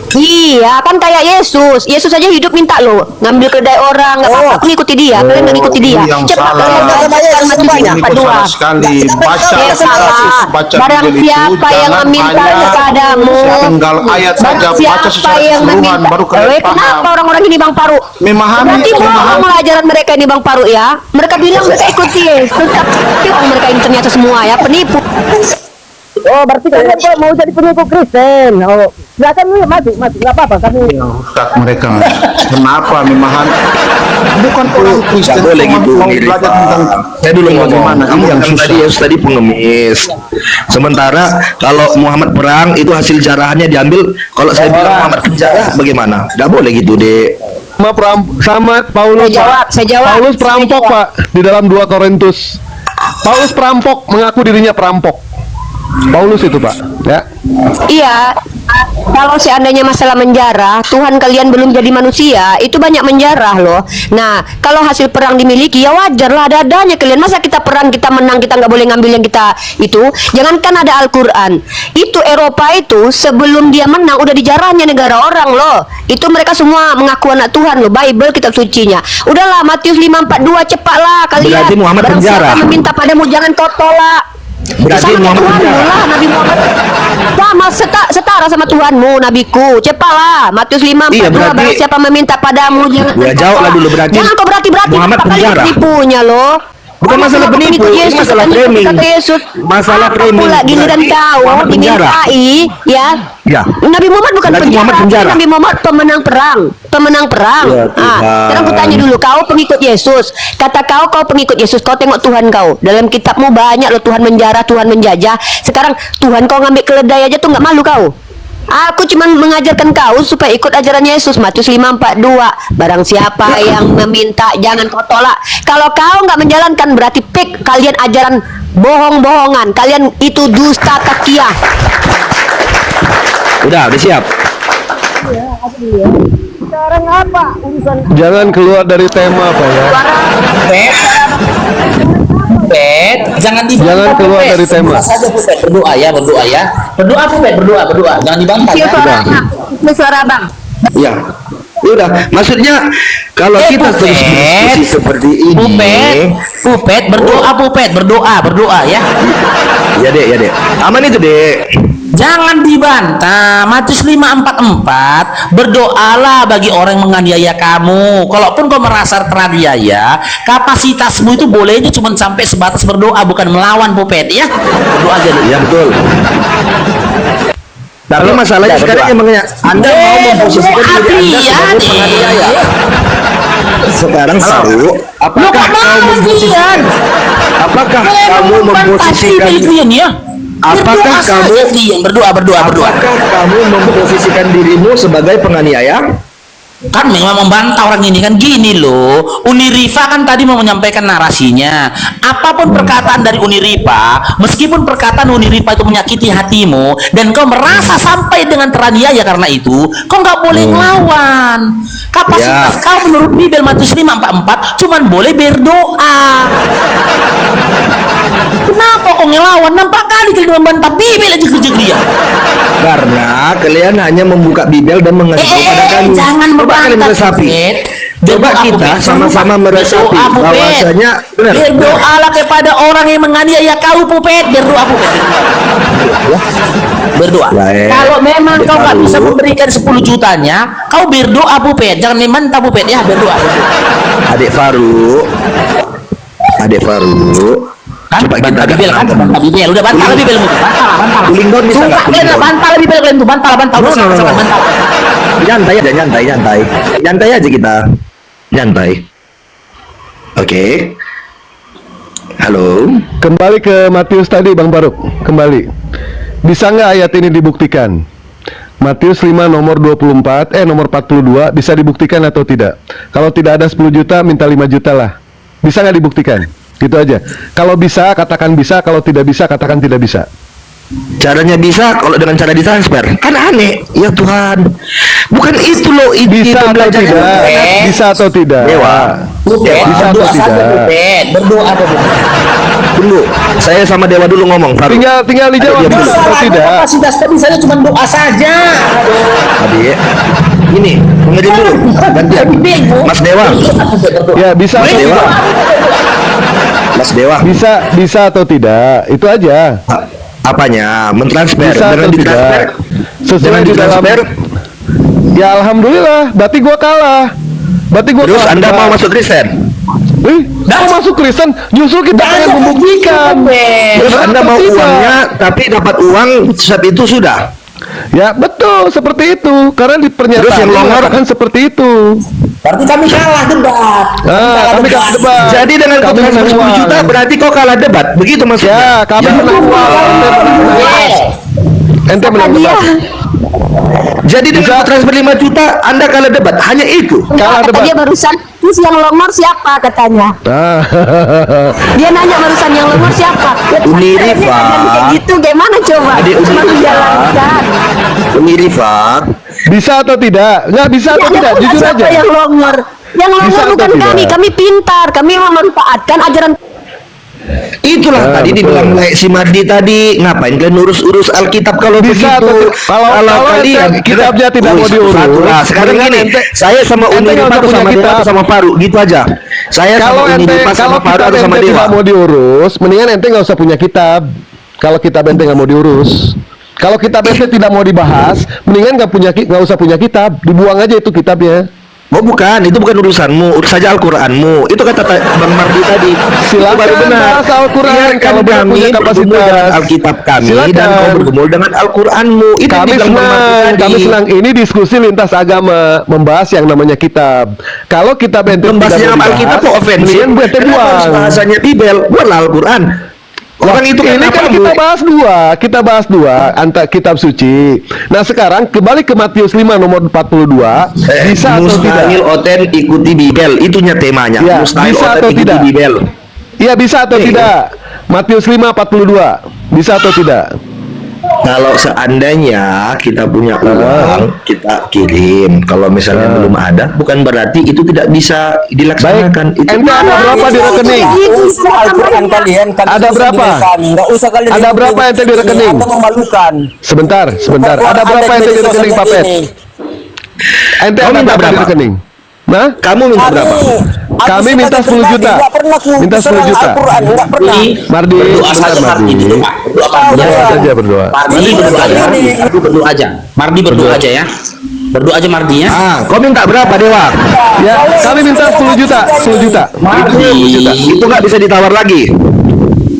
Iya, kan kayak Yesus. Yesus aja hidup minta lo ngambil kedai orang, nggak apa-apa. Aku ngikuti dia. Kalian nggak ngikuti dia. Yang Cepat salah. kalian baca Matius Ini kok 5:42. salah sekali. Baca Ya salah. baca Barang Bibel itu, siapa yang jangan meminta hanya kepadamu, sepenggal ayat saja, barang baca siapa secara yang keseluruhan meminta. baru kalian Kenapa paham. orang-orang ini Bang Paru? Memahami, Berarti bohong ajaran mereka ini Bang Paru ya. Mereka bilang mereka ikuti Yesus, tapi orang mereka ini ternyata semua ya penipu. Oh, berarti kalian mau jadi pengikut Kristen. Oh, silakan nih, masuk, nggak apa-apa. Kami Ustaz mereka kenapa memahami bukan orang Kristen Nggak boleh cuma gitu, mau mirip. belajar tentang Saya dulu ngomong, bagaimana ini yang kan susah. tadi Yesus tadi pengemis. Sementara kalau Muhammad perang itu hasil jarahannya diambil. Kalau saya bilang Muhammad penjara, bagaimana? Nggak boleh gitu, Dek. Sama Paulus, Saya jawab. Paulus perampok, Pak, di dalam 2 Korintus. Paulus perampok, mengaku dirinya perampok. Paulus itu, Pak, ya. Iya, kalau seandainya masalah menjarah, Tuhan kalian belum jadi manusia, itu banyak menjarah loh. Nah, kalau hasil perang dimiliki, ya wajar lah ada-adanya kalian. Masa kita perang, kita menang, kita nggak boleh ngambil yang kita itu? Jangankan ada Al-Quran, itu Eropa itu sebelum dia menang udah dijarahnya negara orang loh. Itu mereka semua mengaku anak Tuhan loh, Bible kitab sucinya. Udahlah, Matius 5:42 cepatlah kalian. Berarti Muhammad Barang penjara. siapa meminta padamu jangan kau tolak. Berarti Sama Muhammad Tuhanmu penjara. lah, Nabi Muhammad sama setara sama Tuhanmu, nabiku. Cepatlah, Matius 5:42. Iya, berarti- Barang siapa meminta padamu jangan Ya, kau jawablah tolak. dulu, berarti Jangan kau berarti Muhammad apa kalian penjara. penipunya loh. Bukan masalah penipu, ini masalah framing. Kata Yesus, Masalah apa framing. pula giliran kau Muhammad penjara. dimintai, ya? Ya. Nabi Muhammad bukan Berarti penjara, Muhammad penjara. Nabi Muhammad pemenang perang, pemenang perang. Ya, Tuhan. Sekarang aku tanya dulu, kau pengikut Yesus, kata kau pengikut Yesus, kau tengok Tuhan kau, dalam kitabmu banyak loh Tuhan menjara, Tuhan menjajah. Sekarang Tuhan kau ngambil keledai aja tuh nggak malu kau? Aku cuma mengajarkan kau supaya ikut ajaran Yesus. Matius 5:42. Barang siapa yang meminta jangan kau tolak. Kalau kau nggak menjalankan berarti pik kalian ajaran bohong-bohongan. Kalian itu dusta takiyah. Udah siap. Sekarang apa urusan Jangan keluar dari tema Pak ya. Pupet, jangan dibantah. Jangan keluar Pupet. dari tema. Semua saja Pupet, berdoa ya. Berdoa Pupet, berdoa. Jangan dibantah ya. suara abang? Ya. Udah, maksudnya kalau kita terus berdiskusi seperti ini, Pupet, berdoa ya. ya dek, aman itu dek. Jangan dibantah. Matius 5:44, berdoalah bagi orang yang menganiaya kamu. Kalaupun kau merasa teraniaya, kapasitasmu itu bolehnya cuma sampai sebatas berdoa, bukan melawan Pupet ya. Berdoa aja dulu. Ya betul. Tapi masalahnya sekarang yang Anda mau memposisikan diri Anda sebagai penganiaya. Sekarang Faru, apakah kamu memposisikan? Apakah kamu memposisikan? Apakah kamu berdoa? Apakah kamu memposisikan dirimu sebagai penganiaya? Kan memang membantah orang ini kan gini loh. Unirifa kan tadi mau menyampaikan narasinya. Apapun perkataan dari Unirifa, meskipun perkataan Unirifa itu menyakiti hatimu dan kau merasa sampai dengan teraniaya karena itu, kau nggak boleh ngelawan. Kapasitas kau menurut Bibel Matius 5:44 cuman boleh berdoa. Kenapa kau ngelawan? Nampak kali kalian membantah Bibel aja kerja dia. Karena kalian hanya membuka Bibel dan mengasih kepada kami. Jangan Coba kalian membantah meresapi. Coba kita sama-sama meresapi bahwasanya benar. Berdoalah kepada orang yang menganiaya kau Pupet. Berdoa Pupet. Berdoa. Kalau memang kau nggak bisa memberikan 10 jutanya, kau berdoa Pupet. Jangan membantah Pupet ya. Berdoa. Adik Faru. Kan Coba kita bantah Bibel kan, bantah Bibel. Udah bantah Bibel mu. Bantah. Cooling down bisa nggak? Cooling down. Bantah Bibel kalian tuh, bantah. No. Bantah. Nyantai aja kita. Nyantai. Oke. Halo. Kembali ke Matius tadi Bang Baruk. Kembali. Bisa nggak ayat ini dibuktikan? Matius 5 nomor 42 bisa dibuktikan atau tidak? Kalau tidak ada 10 juta minta 5 juta lah. Bisa nggak dibuktikan? Gitu aja. Kalau bisa katakan bisa, kalau tidak bisa katakan tidak bisa. Caranya bisa kalau dengan cara ditransfer. Kan aneh. Ya Tuhan. Bukan itu loh inti Bisa atau pembelajaran. tidak? Bisa atau tidak? Dewa. Bisa atau tidak? Berdoa apa Dulu, saya sama Dewa dulu ngomong. Faru. Tinggal dijawab Ada bisa diam atau tidak? Kapasitas kan misalnya cuma doa saja. Adik. Ini, dengerin dulu. Gantian. Mas Dewa. Ya bisa Mas atau Dewa. tidak? Mas Dewa. Bisa atau tidak? Itu aja. Apanya? Mentransfer. Bisa Dengan atau ditransfer. tidak? Sesuai Dengan di dalam. ditransfer. Ya alhamdulillah. Berarti gua kalah. Terus Anda mau masuk Kristen? Mau masuk Kristen? Justru kita pengen membuktikan. Terus Anda mau Tidak. uangnya, tapi dapat uang saat itu sudah. Ya betul seperti itu. Karena di pernyataan Terus yang longor kan seperti itu. Berarti kami kalah debat. Kami kalah debat. Jadi dengan kau Kami transfer menang 10 uang. juta berarti kau kalah debat. Begitu maksudnya? Ya, kami menang uang. Ente menang debat. Jadi dengan kau transfer 5 juta, Anda kalah debat. Hanya itu. Kalah Kata debat. dia barusan, terus yang longor siapa katanya? Ah. Dia nanya barusan yang longor siapa? Unirifa. Kayak gitu gimana coba? Adik Cuma Unirifa. menjalankan. Ini Rifa. Bisa atau tidak? Nggak bisa atau tidak? Ada Jujur siapa aja. yang longor? Yang Bisa longor atau bukan tidak? kami pintar, kami memanfaatkan ajaran. Itulah tadi betul. dibilang si Mardi tadi, ngapain kalian urus Alkitab kalau Bisa atau begitu? tidak? Kalau kalian kitabnya tidak mau diurus, satu lah. Sekarang mendingan gini, ente- saya sama ente Uni nggak Rifa usah atau punya sama Dewa kitab. atau sama Faru, gitu aja. Saya Kalau sama Uni ente, Rifa kalau sama Faru kitab atau sama ente Dewa. tidak mau diurus, mendingan ente nggak usah punya kitab. Kalau kitab ente nggak mau diurus, kalau kitab ente tidak mau dibahas, mendingan nggak usah punya kitab, dibuang aja itu kitabnya. Oh bukan, itu bukan urusanmu, urus saja Al-Quranmu. Itu kata Bang Mardi tadi. Silakan Itu baru benar. bahas Al-Quran Biarkan kalau dia kami punya bergumul kapasitas. dengan Alkitab kami Silakan. dan kau bergumul dengan Al-Quranmu. Itu yang Kami dibilang Bang Mardi senang, tadi. kami senang. Ini diskusi lintas agama, membahas yang namanya kitab. Kalau kitab ente Membahas tidak dalam mau Alkitab dibahas, kok ofensif. mendingan ente Kenapa harus buang. bahasanya Bibel? Buatlah Al-Quran. Orang itu Ini kan kita bahas dua antara kitab suci. Nah sekarang kembali ke Matius 5 nomor 42, bisa atau mustahil tidak? oten ikuti Bibel, itunya temanya. Ya, Mustahil bisa oten atau ikuti tidak? Bibel. Iya bisa atau tidak? Matius 5:42, bisa atau tidak? Kalau seandainya kita punya uang, kita kirim. Kalau misalnya belum ada, bukan berarti itu tidak bisa dilaksanakan. Itu Ente ada berapa di rekening? Al-Quran kalian kan Ada berapa? Nggak usah kalian Ada ribut-ribut berapa ente di sini. rekening? Anda memalukan. Sebentar. Ada berapa ente di rekening, Pak Pet? Ente Kau ada minta berapa di berapa? rekening? Nah, kamu minta berapa? Kami minta 10 juta. Minta 10 juta. Nggak pernah. Mardi, Berdoa sebentar, saja Mardi. Mardi. Berdoa Mardi. Berdoa saja berdoa. Mardi berdoa aja. Mardi berdoa aja. Mardi berdoa aja ya. Berdoa aja Mardi ya. Kau minta berapa Dewa? Ya, kami minta 10 juta. 10 juta. Itu nggak bisa ditawar lagi.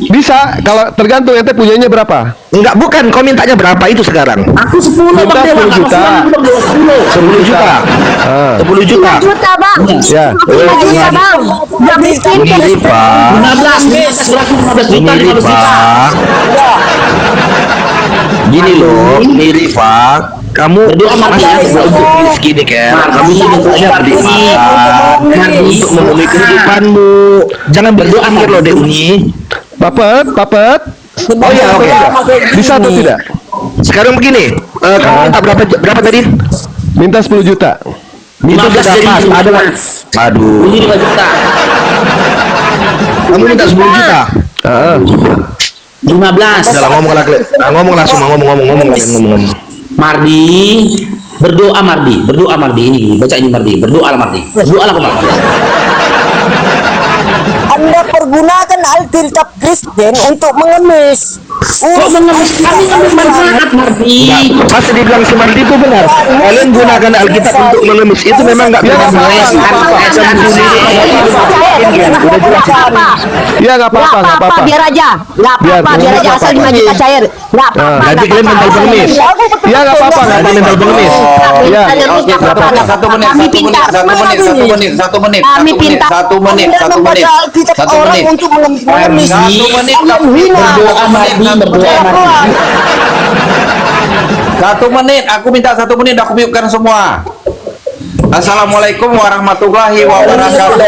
Bisa, kalau tergantung ente punyanya berapa. Enggak, bukan. Kau mintanya berapa itu sekarang? Aku 10 Minta Bang Dewa. 10 juta. 10 juta. 10 juta. 5 juta bang. Ya. 5 juta bang. Udah miskin kan? Ini Pak. 15 nih, berarti 15 juta, Ini 15 juta. Pak. Gini loh, ini Rifa. Kamu Berdoa Mardi ya. untuk miskin nih kan? Kamu ini mintanya beli makan Mardi. untuk memenuhi kehidupanmu. Jangan berdoa mikir loh, Deuni. Papet. Oh iya, oke. Bisa atau tidak? Sekarang begini, kamu minta berapa tadi? Minta 10 juta. Itu 15 sudah jadi pas. 15. Ada. Aduh. Ini 5 juta. Kamu minta 10 juta. 15. Udah lah, ngomong langsung, ngomong. Mardi, berdoa Mardi ini, baca ini Mardi, berdoa lah Mardi, berdoa lah Mardi. Anda pergunakan Alkitab Kristen untuk mengemis. Kok mengemis? Kami ngambil manfaat Mardi. Pas dibilang si Mardi itu benar. Kalian gunakan Alkitab untuk mengemis. Itu memang nggak Ya, benar. nggak Udah jelas. Ya nggak apa-apa, nggak apa-apa. Biar aja. Nggak apa-apa, biar aja asal 5 juta cair. Nggak apa-apa. Nanti kalian mental pengemis. Ya nggak apa-apa, nggak Nanti mental pengemis. Ya. Satu menit. Kami pintar. Kami pintar. Anda membaca Alkitab orang untuk mengemis. Berdoa Mardi, berdoa Mardi. 1 menit, aku minta 1 menit, aku mute-kan semua. Assalamualaikum warahmatullahi wabarakatuh.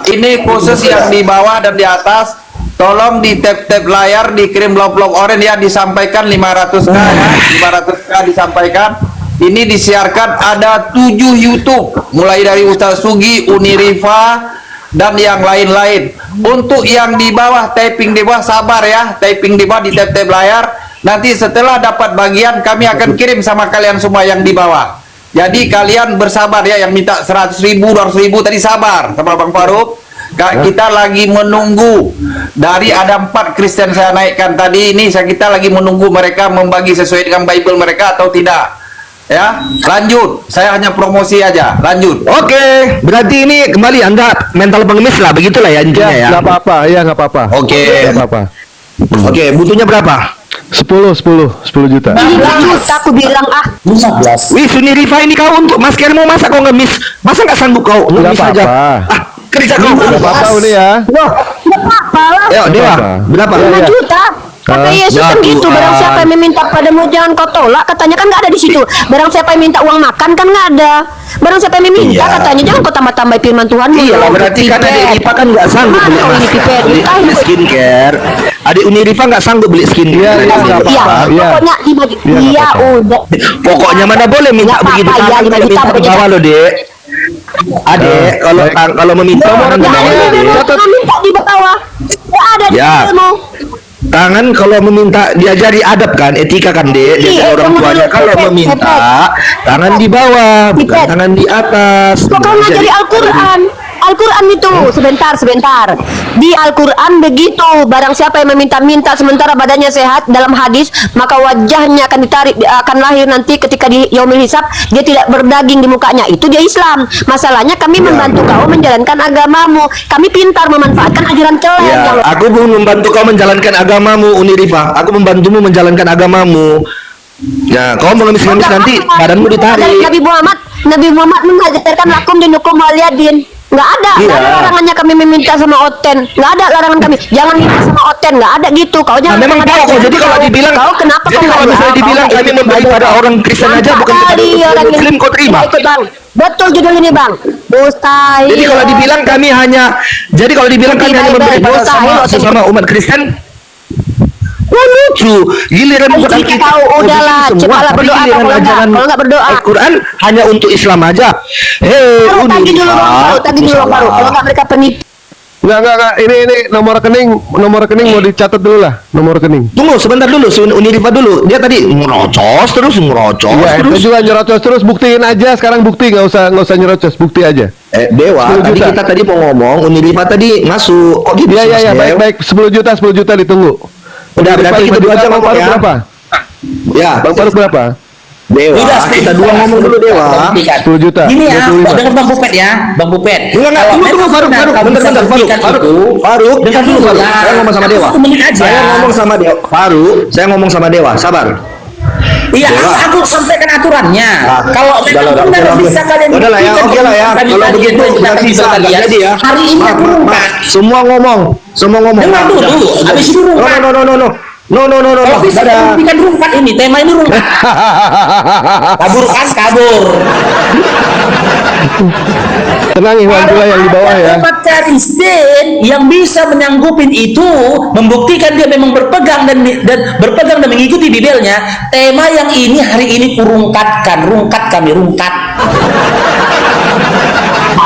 Ini khusus yang di bawah dan di atas, tolong di tap layar, dikirim blok orange ya, disampaikan 500k ya, 500k disampaikan. Ini disiarkan ada 7 YouTube, mulai dari Ustaz Sugi, Uni Rifa, dan yang lain-lain. Untuk yang di bawah, typing di bawah, sabar ya, typing di bawah, di tap layar. Nanti setelah dapat bagian, kami akan kirim sama kalian semua yang di bawah. Jadi kalian bersabar ya, yang minta 100.000, 200.000 tadi sabar sama Bang Faruk. Kita lagi menunggu dari ada 4 Kristen saya naikkan tadi ini, kita lagi menunggu mereka membagi sesuai dengan Bible mereka atau tidak. Ya, lanjut. Saya hanya promosi aja. Lanjut. Oke, berarti ini kembali Anda mental pengemis lah, begitulah ya intinya ya. Nggak apa-apa, ya nggak apa-apa. Oke. Nggak apa-apa. Oke, butuhnya berapa? 10 juta. 5 juta aku bilang 15. Wih, Suni Rifa ini kau untuk maskermu, masa kau ngemis? Masa nggak sanggup kau ngemis Nggak aja? apa-apa. Kerja kau. Nggak apa-apa ini ya. nggak apa-apa lah. Ayo, Dewa, berapa? 5 juta. Kata Yesus kan gitu, barang siapa yang meminta padamu jangan kau tolak, katanya kan nggak ada di situ. Barang siapa yang minta uang makan kan nggak ada. Barang siapa yang meminta Iya. katanya jangan kau tambah-tambah firman Tuhan. Iya lah, berarti kan adik Rifa kan nggak sanggup beli Mana ini pipet? beli skincare. Adik Uni Rifa nggak sanggup beli skincare. Iya, nggak apa-apa. Iya, Iya. pokoknya 5 juta. Iya, nggak Iya, apa-apa. udah. Pokoknya mana boleh minta Nggak begitu apa-apa, tangan ya, 5 kalau juta minta ke pokoknya. bawah loh, Dek. Adek, kalau meminta tangan ke bawah, Jangan Dek. jangan minta di bawah. Nggak ada di Ya. ilmu. Tangan kalau meminta diajari adab kan, etika kan, Dek. Diajari Iya, orang kamu tuanya dulu, kalau Pipet, meminta tangan di bawah, bukan Pipet. tangan di atas. Kok kau ngajari Al-Quran? Al-Quran itu. Sebentar. Di Al-Quran begitu. Barang siapa yang meminta-minta sementara badannya sehat, dalam hadis, maka wajahnya akan ditarik, akan lahir nanti ketika di yaumil hisab, dia tidak berdaging di mukanya. Itu dia Islam. Masalahnya kami membantu kau menjalankan agamamu. Kami pintar memanfaatkan ajaran kalian. Ya, aku belum membantu kau menjalankan agamamu, Unirifa. Aku membantumu menjalankan agamamu. Ya, kau mengemis-ngemis nanti badanmu ditarik. Nabi Muhammad mengajarkan lakum dinukum waliyadin. Nggak ada larangannya kami meminta sama Oten. Nggak ada larangan kami. Jangan minta sama Oten. Nggak ada gitu. Kau jangan. Memang tahu kok. Jadi kalau dibilang, kau kenapa jadi kalau misalnya dibilang kami memberi pada orang Kristen aja, bukan kepada orang Muslim, kau terima. Betul judul ini bang. Mustahil. Jadi kalau dibilang kami hanya memberi pada sesama umat Kristen, lucu. Giliran bukan kita udahlah, cepatlah berdoa. Kalau nggak berdoa, Al-Quran hanya untuk Islam aja. tadi dulu baru. Kalau nggak mereka penipu. Enggak. Ini nomor rekening mau dicatat dulu lah, nomor rekening. Tunggu sebentar dulu, Unirifa dulu. Dia tadi ngerocos terus. Iya, itu juga nyerocos terus. Buktiin aja sekarang, nggak usah nyerocos, bukti aja. Dewa, 10 tadi juta. kita tadi mau ngomong, Unirifa tadi masuk. Kok gitu? Iya, baik. 10 juta ditunggu. Udah, berarti kita dua aja Bang ngomong Faruk ya. berapa? Ya, Bang Faruk berapa? Dewa, kita dua ngomong dulu Dewa. 10 juta. Gini ya, 25. dengan Bang Pupet ya, Bang Pupet. Enggak, tunggu Faruk, Faruk. Dengar dulu, Saya ngomong sama Dewa. 1 menit aja. Saya ngomong sama Dewa. Faruk, saya ngomong sama Dewa, sabar. Iya, Dewa. aku sampaikan aturannya. Kalau memang benar bisa kalian Udah lah ya, buktikan oke lah ya. kami Kalau tadi begitu itu nggak kita bisa, nggak kalian. jadi ya. Hari ini aku rungkat. Semua ngomong. Dengar dulu, habis itu rungkat. No. Kalau bisa Dadah. buktikan rungkat ini, tema ini rungkat. kabur. Tenang Iwan pula yang di bawah ya. Tempat Kristen yang bisa menyanggupin itu, membuktikan dia memang berpegang dan berpegang dan mengikuti Bibelnya. Tema yang ini hari ini kurungkatkan, rungkat.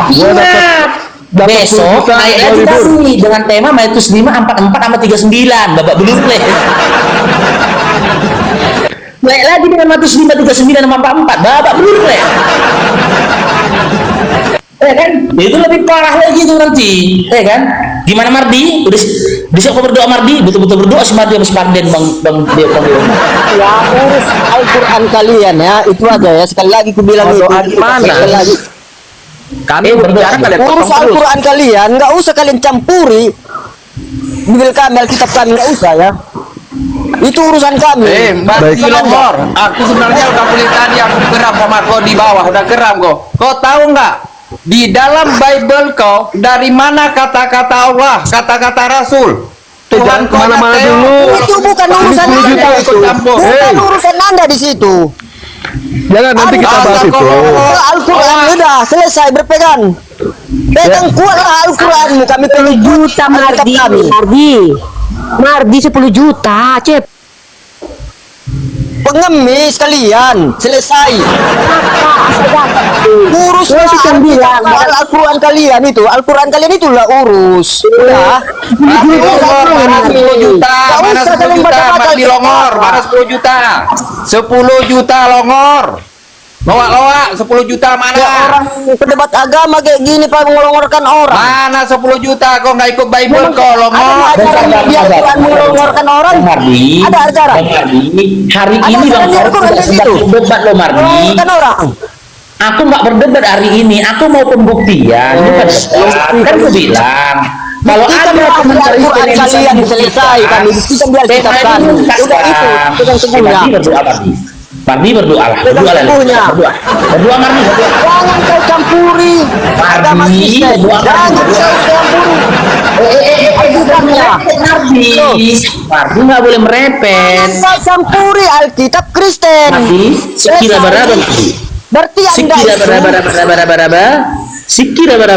Ingat, besok naik lagi kami dengan tema Matius 5 44 sama 39, babak belur leh. Naik lagi dengan Matius 5 39 sama 44, babak belur leh. Kan? Itu lebih parah lagi itu nanti, kan? Gimana Mardi? Bisa kau berdoa Mardi? Betul-betul berdoa si Mardi sama Sparden bang. Ya urus Al-Quran kalian ya, itu aja ya. Sekali lagi ku bilang itu. Sekali lagi. Kami berbicara kalian Urus potong terus. Al-Quran kalian, nggak usah kalian campuri. Bibel kami, Alkitab kami, nggak usah ya. Itu urusan kami. Mbak Cilongor, aku sebenarnya udah kulit tadi, aku geram sama kau di bawah, udah geram kau. Kau tahu nggak? Di dalam Bible kau, dari mana kata-kata Allah, kata-kata Rasul? Tuhan kau kemana-mana dulu. Itu bukan urusan Anda itu. Bukan urusan Anda di situ. Jangan nanti kita bahas itu. Al-Quran udah selesai berpegang. Pegang kuatlah Al-Quranmu. Kami perlu 10 juta Mardi 10 juta cep. pengemis kalian. Selesai. Urus Al-Quran kalian itu. Al-Quran kalian itulah urus. Udah. Mana 10 juta? Mana 10 juta? Mas Longor, mana 10 juta? 10 juta Longor. Loak 10 juta mana? Ya, orang pendebat agama kayak gini pak mengolongorkan orang. Mana 10 juta? Kok nggak ikut Bible kok Ada Longor? ajaran dia Tuhan mengolongorkan orang. Mardi, Ada ajaran. hari Ada ini Bang ajaran Faruk Al-Quran tidak gitu. sedang berdebat loh Mardi. Mengolongorkan orang. Aku nggak berdebat hari ini, aku mau pembuktian. Bukan kan aku bilang kalau Buktikan ada di komentar Al-Quran kalian selesai kami buktikan di Alkitab kami. Udah itu pegang teguhnya. Mardi berdoa lah, Pegang teguhnya. berdoa Mardi. Jangan kau campuri agama Kristen. Jangan kau campuri. Alkitabnya. Mardi nggak boleh merepet. Jangan kau campuri Alkitab Kristen. Mardi, sekira berapa Mardi? Berarti anda Sikira itu bara. Sikira bara.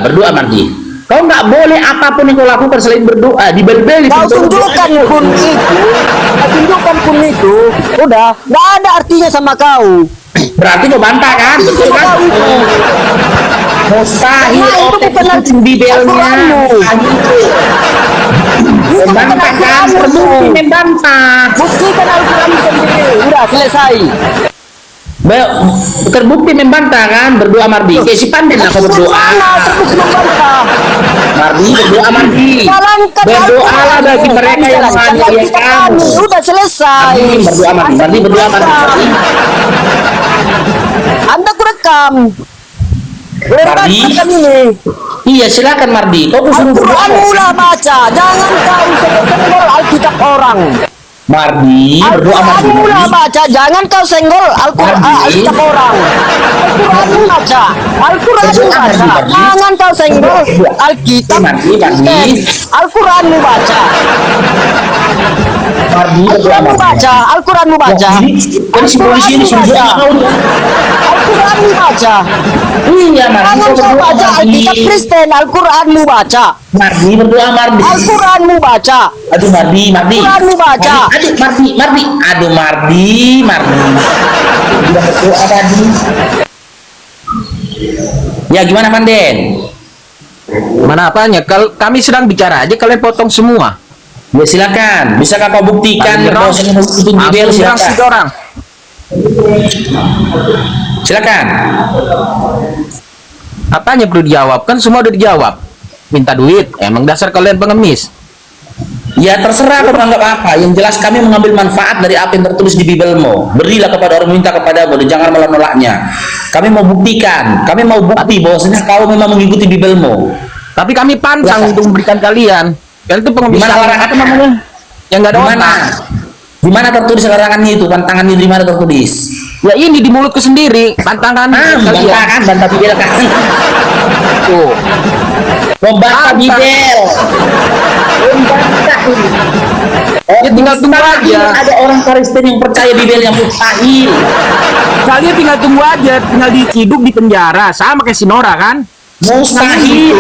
Berdoa Mardi. Kau nggak boleh apapun yang kau lakukan selain berdoa. Di Bible kau tunjukkan pun itu. Kau tunjukkan pun itu. Udah, nggak ada artinya sama kau. Berarti kau bantah kan? Betul kan? Kau itu. Mustahil Nah, itu bukan Bibelnya. Al-Quranmu. Membantah kan? Terbukti membantah. Buktikan Al-Quran sendiri. Udah selesai. Terbukti membantah kan berdoa Mardi. Kayak si Panden lah kau berdoa. Mana terbukti membantah? Mardi berdoa Mardi. Jalankan Berdoalah Al-Quran. bagi mereka yang Jalankan menganiaya kita kamu. kami. Udah selesai. Mardi berdoa Mardi. Mardi berdoa Mardi. Anda kurekam. Mardi. Rekam ini. Iya silakan Mardi. Kau tuh suruh berdoa. Al-Quran mula baca. Jangan kau senggol Alkitab orang. Mardi berdoa Al-Quran Mardi. mula baca. Jangan kau senggol Al-Quran Mardi. Alkitab orang. Al-Quran mula baca. Al-Quran mula Berdoa, baca. Mardi. Jangan kau senggol Alkitab. Mardi, Mardi. Kristen. Al-Quran mula baca. Mardi berdoa Al-Quran mula Mardi. baca. Al-Quran mula baca. Kan si polisi ini suruh doa kau. Al-Quran mula baca. Iya Mardi. Jangan Kau kau berdoa baca Mardi. Alkitab Kristen. Al-Quran mula baca. Mardi berdoa Mardi. Al-Quran mula baca. Aduh Mardi, Mardi. Al-Quran mu baca. Aduh Mardi, Mardi. Aduh Mardi, Mardi. Udah berdoa tadi. Ya gimana Panden? Mana apanya? Kami sedang bicara aja, kalian potong semua. Ya silakan. Bisakah kau buktikan Kalian bahwasanya itu Bibel? Langsung bilang Silakan. si orang. Silakan. Apanya perlu dijawab? Kan semua udah dijawab. Minta duit, emang dasar kalian pengemis. Ya terserah kau anggap apa. Yang jelas kami mengambil manfaat dari apa yang tertulis di Bibelmu. Berilah kepada orang minta kepadamu dan jangan menolaknya. Kami mau buktikan. Kami mau bukti bahwasanya kau memang mengikuti Bibelmu. Tapi kami pantang Ya. untuk memberikan kalian. Kalian itu pengemis. Gimana larangan? Apa namanya? Yang nggak ada Di mana? otak. Di mana tertulis larangannya itu? Pantangannya di mana tertulis? Ya ini di mulutku sendiri. Pantangan Bantah kalian. kan, bantah Bibel kan. Tuh. Membantah Bantah. Bibel. Membantah ini. Ya tinggal tunggu Mustahil aja. ada orang Kristen yang percaya Bibel yang mustahil. Kalian tinggal tunggu aja. Tinggal diciduk di penjara. Sama kayak si Nora kan. Mustahil.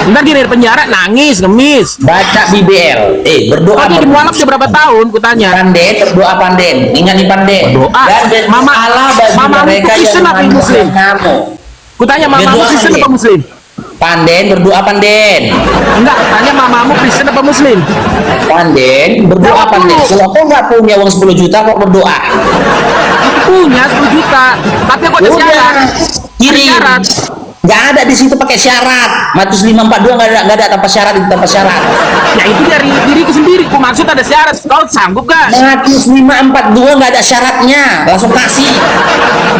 Ntar dia dari penjara nangis, ngemis. Baca Bibel. Berdoa. Kau jadi mualaf udah berapa tahun? Kutanya. Panden, berdoa Panden. Ingat nih Panden. Berdoa. Dan Mama- Allah bagi mamamu mereka yang Kristen apa menganiaya Muslim? kamu. Kutanya mamamu Berdoa, Kristen Panden. apa Muslim? Panden, berdoa Panden. Enggak, tanya mamamu Kristen apa Muslim? Panden, berdoa Jawab Panden. dulu. Kalau kau nggak punya uang 10 juta, kok berdoa? Aku punya 10 juta. Tapi aku ada syarat. Udah, kirim. Ada syarat. Nggak ada di situ pakai syarat. Matius 5:42 nggak ada tanpa syarat, itu tanpa syarat. Ya itu dari diriku sendiri. Ku maksud ada syarat. Kau sanggup gak? Matius 5:42 nggak ada syaratnya, langsung kasih.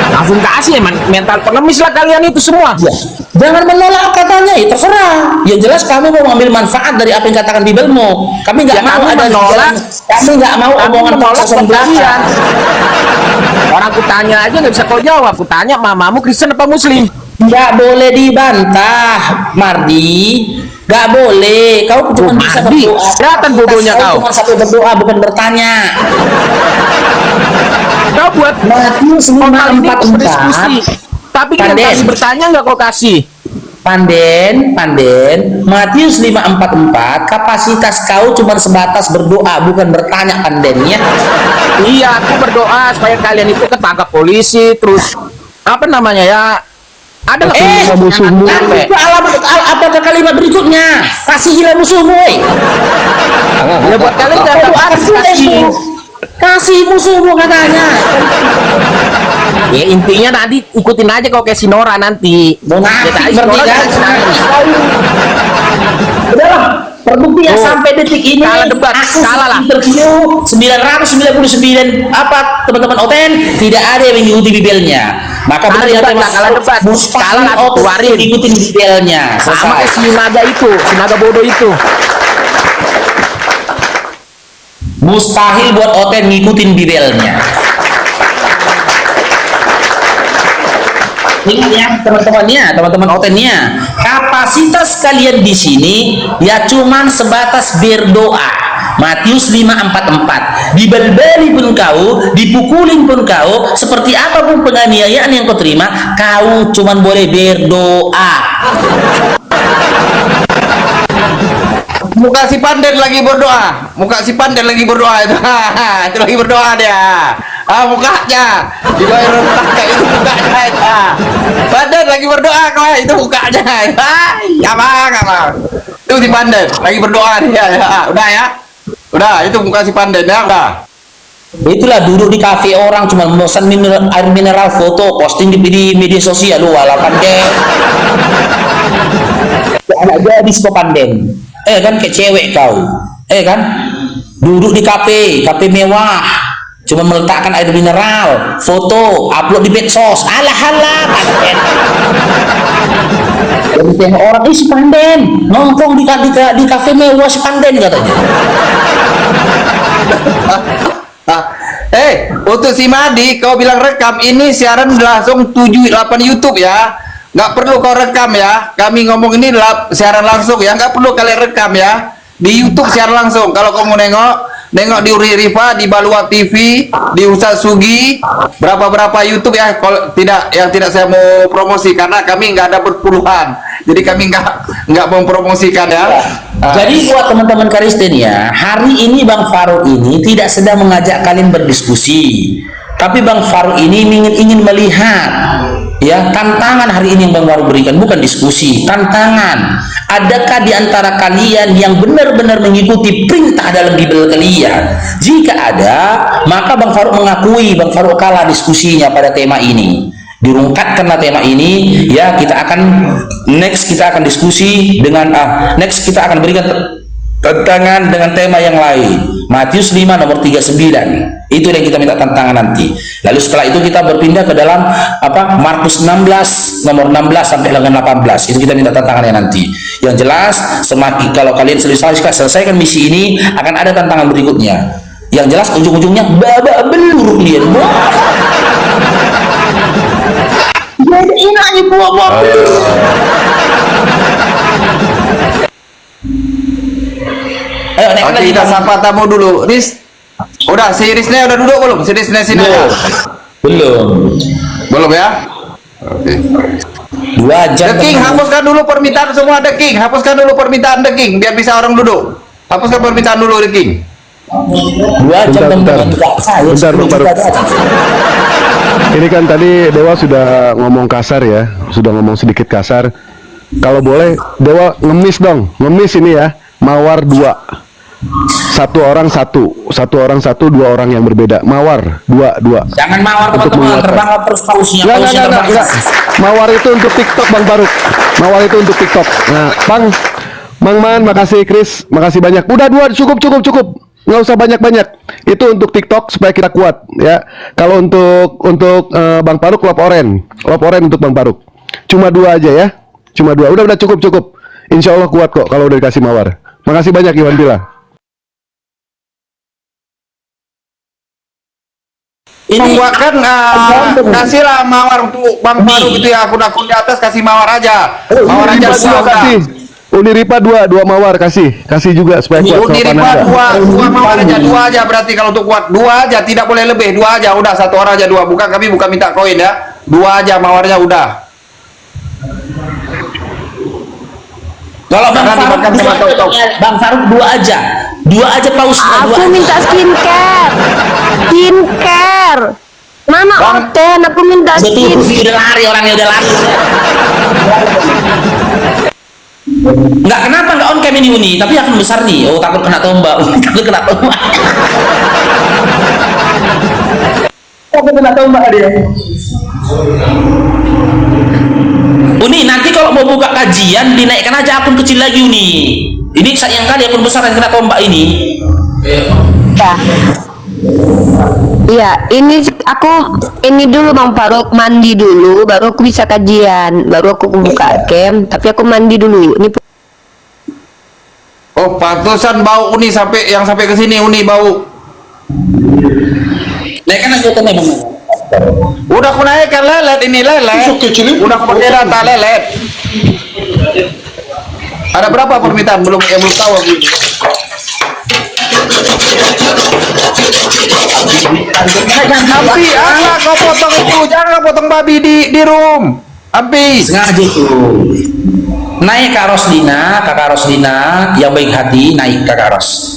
Langsung kasih emang mental pengemis lah kalian itu semua. Ya, jangan menolak katanya, ya terserah. Yang jelas kami mau mengambil manfaat dari apa yang katakan Bibelmu. Kami nggak Ya, mau kami ada menolak. kami nggak mau Kami omongan menolak kosong kalian. belakang. Orang ku tanya aja nggak bisa kau jawab. Ku tanya mamamu Kristen apa Muslim? Nggak boleh dibantah, Mardi. Nggak boleh. Kau cuma bisa Mardi, berdoa. kelihatan bodohnya kau. Cuma sampai berdoa, bukan bertanya. Kau buat Matius orang ini 5:44. berdiskusi. Tapi kita Panden. kasih bertanya nggak kau kasih? Panden, Matius 5:44, kapasitas kau cuma sebatas berdoa, bukan bertanya Pandennya. Iya, aku berdoa supaya kalian itu ketangkap polisi, terus apa namanya ya? Ada lah musuhmu. Apakah kalimat berikutnya? Kasihilah musuhmu, woy. Ya buat kalian jangan kasih. Kasih musuhmu katanya. Ya intinya nanti ikutin aja kau kayak si Nora nanti. Munafik Ya, si berarti Nora kan? jangan- Udahlah, terbukti ya Oh, sampai detik ini kalah debat, aku kalah lah. interview 999 apa teman-teman Oten tidak ada yang mengikuti Bibelnya. Maka Kalah benar yang debat tema lah, kalah debat. mustahil Kalah lah, Oten keluarin. mengikuti Bibelnya. sama Selesai. kayak si naga itu, si naga bodoh itu. Mustahil buat Oten ngikutin Bibelnya. Ingat ya teman-teman Otennya, kapasitas kalian di sini ya cuman sebatas berdoa. Matius 5:44. Dibeli pun kau, dipukulin pun kau, seperti apapun penganiayaan yang kau terima, kau cuman boleh berdoa. Muka si Panden lagi berdoa. Muka si Panden lagi berdoa itu. Itu lagi berdoa dia. Mukanya. Di bawah rentak kayak itu mukanya itu. Panden lagi berdoa kau itu mukanya. Apa? Itu si Panden lagi berdoa dia. Ya. Udah ya. Udah, itu muka si Panden ya, udah. Itulah duduk di kafe orang cuma memesan air mineral foto posting di media sosial lu walaupun kayak anak gadis pepanden kan kayak cewek kau kan duduk di kafe mewah cuma meletakkan air mineral foto upload di medsos alah kan jadi orang sepanden nongkrong di kafe mewah sepanden katanya. Untuk si Madi, kau bilang rekam, ini siaran langsung 7-8 YouTube ya. Nggak perlu kau rekam ya. Kami ngomong ini siaran langsung ya. Nggak perlu kalian rekam ya. Di YouTube siaran langsung. Kalau kamu nengok di Uri Rifa, di Balua TV, di Ustaz Sugi, berapa YouTube ya. Kalau tidak saya mau promosi karena kami nggak ada berpuluhan. Jadi kami nggak mau promosikan ya. Jadi buat teman-teman Kristen ya, hari ini Bang Farouk ini tidak sedang mengajak kalian berdiskusi, tapi Bang Farouk ini ingin melihat ya tantangan hari ini yang Bang Farouk berikan bukan diskusi, tantangan. Adakah di antara kalian yang benar-benar mengikuti perintah dalam Bible kalian? Jika ada, maka Bang Farouk mengakui Bang Farouk kalah diskusinya pada tema ini. Dirungkatkanlah tema ini ya, kita akan diskusi dengan next kita akan berikan tantangan dengan tema yang lain. Matius 5 nomor 39 itu yang kita minta tantangan nanti. Lalu setelah itu kita berpindah ke dalam Markus 16 nomor 16 sampai dengan 18 itu kita minta tantangannya nanti. Yang jelas semakin kalau kalian selesaikan misi ini akan ada tantangan berikutnya. Yang jelas ujung-ujungnya babak belur kalian. Jadi ini buah-buah. Ayo naik Oke, kita sapa tamu dulu. Udah, si Risnya udah duduk belum? Si Risnya sini aja. Belum ya? Oke. Wajar. The King, hapuskan dulu permintaan semua The King. Hapuskan dulu permintaan The King biar bisa orang duduk. Hapuskan permintaan dulu The King. 2 jam Bentar, Bang Farouk. Ini kan tadi Dewa sudah ngomong kasar ya, sudah ngomong sedikit kasar. Kalau boleh Dewa ngemis dong, ngemis ini ya, mawar 2. Satu orang satu, 2 orang yang berbeda. Mawar 2. Jangan mawar teman-teman, terbang terus pausnya. Enggak. Mawar itu untuk TikTok Bang Farouk. Mawar itu untuk TikTok. Nah, Mang Man, makasih Chris, makasih banyak. Udah 2 cukup. Nggak usah banyak-banyak. Itu untuk TikTok supaya kita kuat ya. Kalau untuk Bang Farouk lop oren untuk Bang Farouk. Cuma 2 aja ya. Cuma 2. Udah cukup. Insya Allah kuat kok kalau udah dikasih mawar. Makasih banyak Iwan Bila. Ini kan kasihlah mawar untuk Bang Farouk itu ya, akun-akun di atas kasih mawar aja. Mawar aja Dua kasih. Uniripa 2 mawar kasih juga supaya kuat. Uniripa 2 mawar aja, 2 aja berarti kalau untuk kuat 2 aja, tidak boleh lebih, 2 aja udah, 1 orang aja 2. Kami bukan minta koin ya. 2 aja mawarnya udah. Kalau Bang Farouk 2 aja. 2 aja paus. Aku minta skincare. Mana Oten? Aku minta skincare. Udah lari orangnya, udah lari. Nggak, kenapa nggak on cam ini Uni, tapi akan besar nih. Oh, takut kena tombak. Takut kena tombak dia. Uni, nanti kalau mau buka kajian dinaikkan aja akun kecil lagi Uni. Ini sayang kali akun besar yang kena tombak ini. Iya, ini dulu Bang Farouk, mandi dulu baru aku bisa kajian, baru aku buka cam, tapi aku mandi dulu. Ini Oh, pantusan bau Uni sampai ke sini Uni bau. Naikkan aja tuh memang. Udah aku naikkan lelet ini lelet. Udah aku pakai data lelet. Ada berapa permintaan? Belum tahu aku ini. Ampi, kau potong itu, jangan potong babi di room. Ampi. Sengaja tuh. Naik Kakak Roslina yang baik hati, naik Kakak Ros.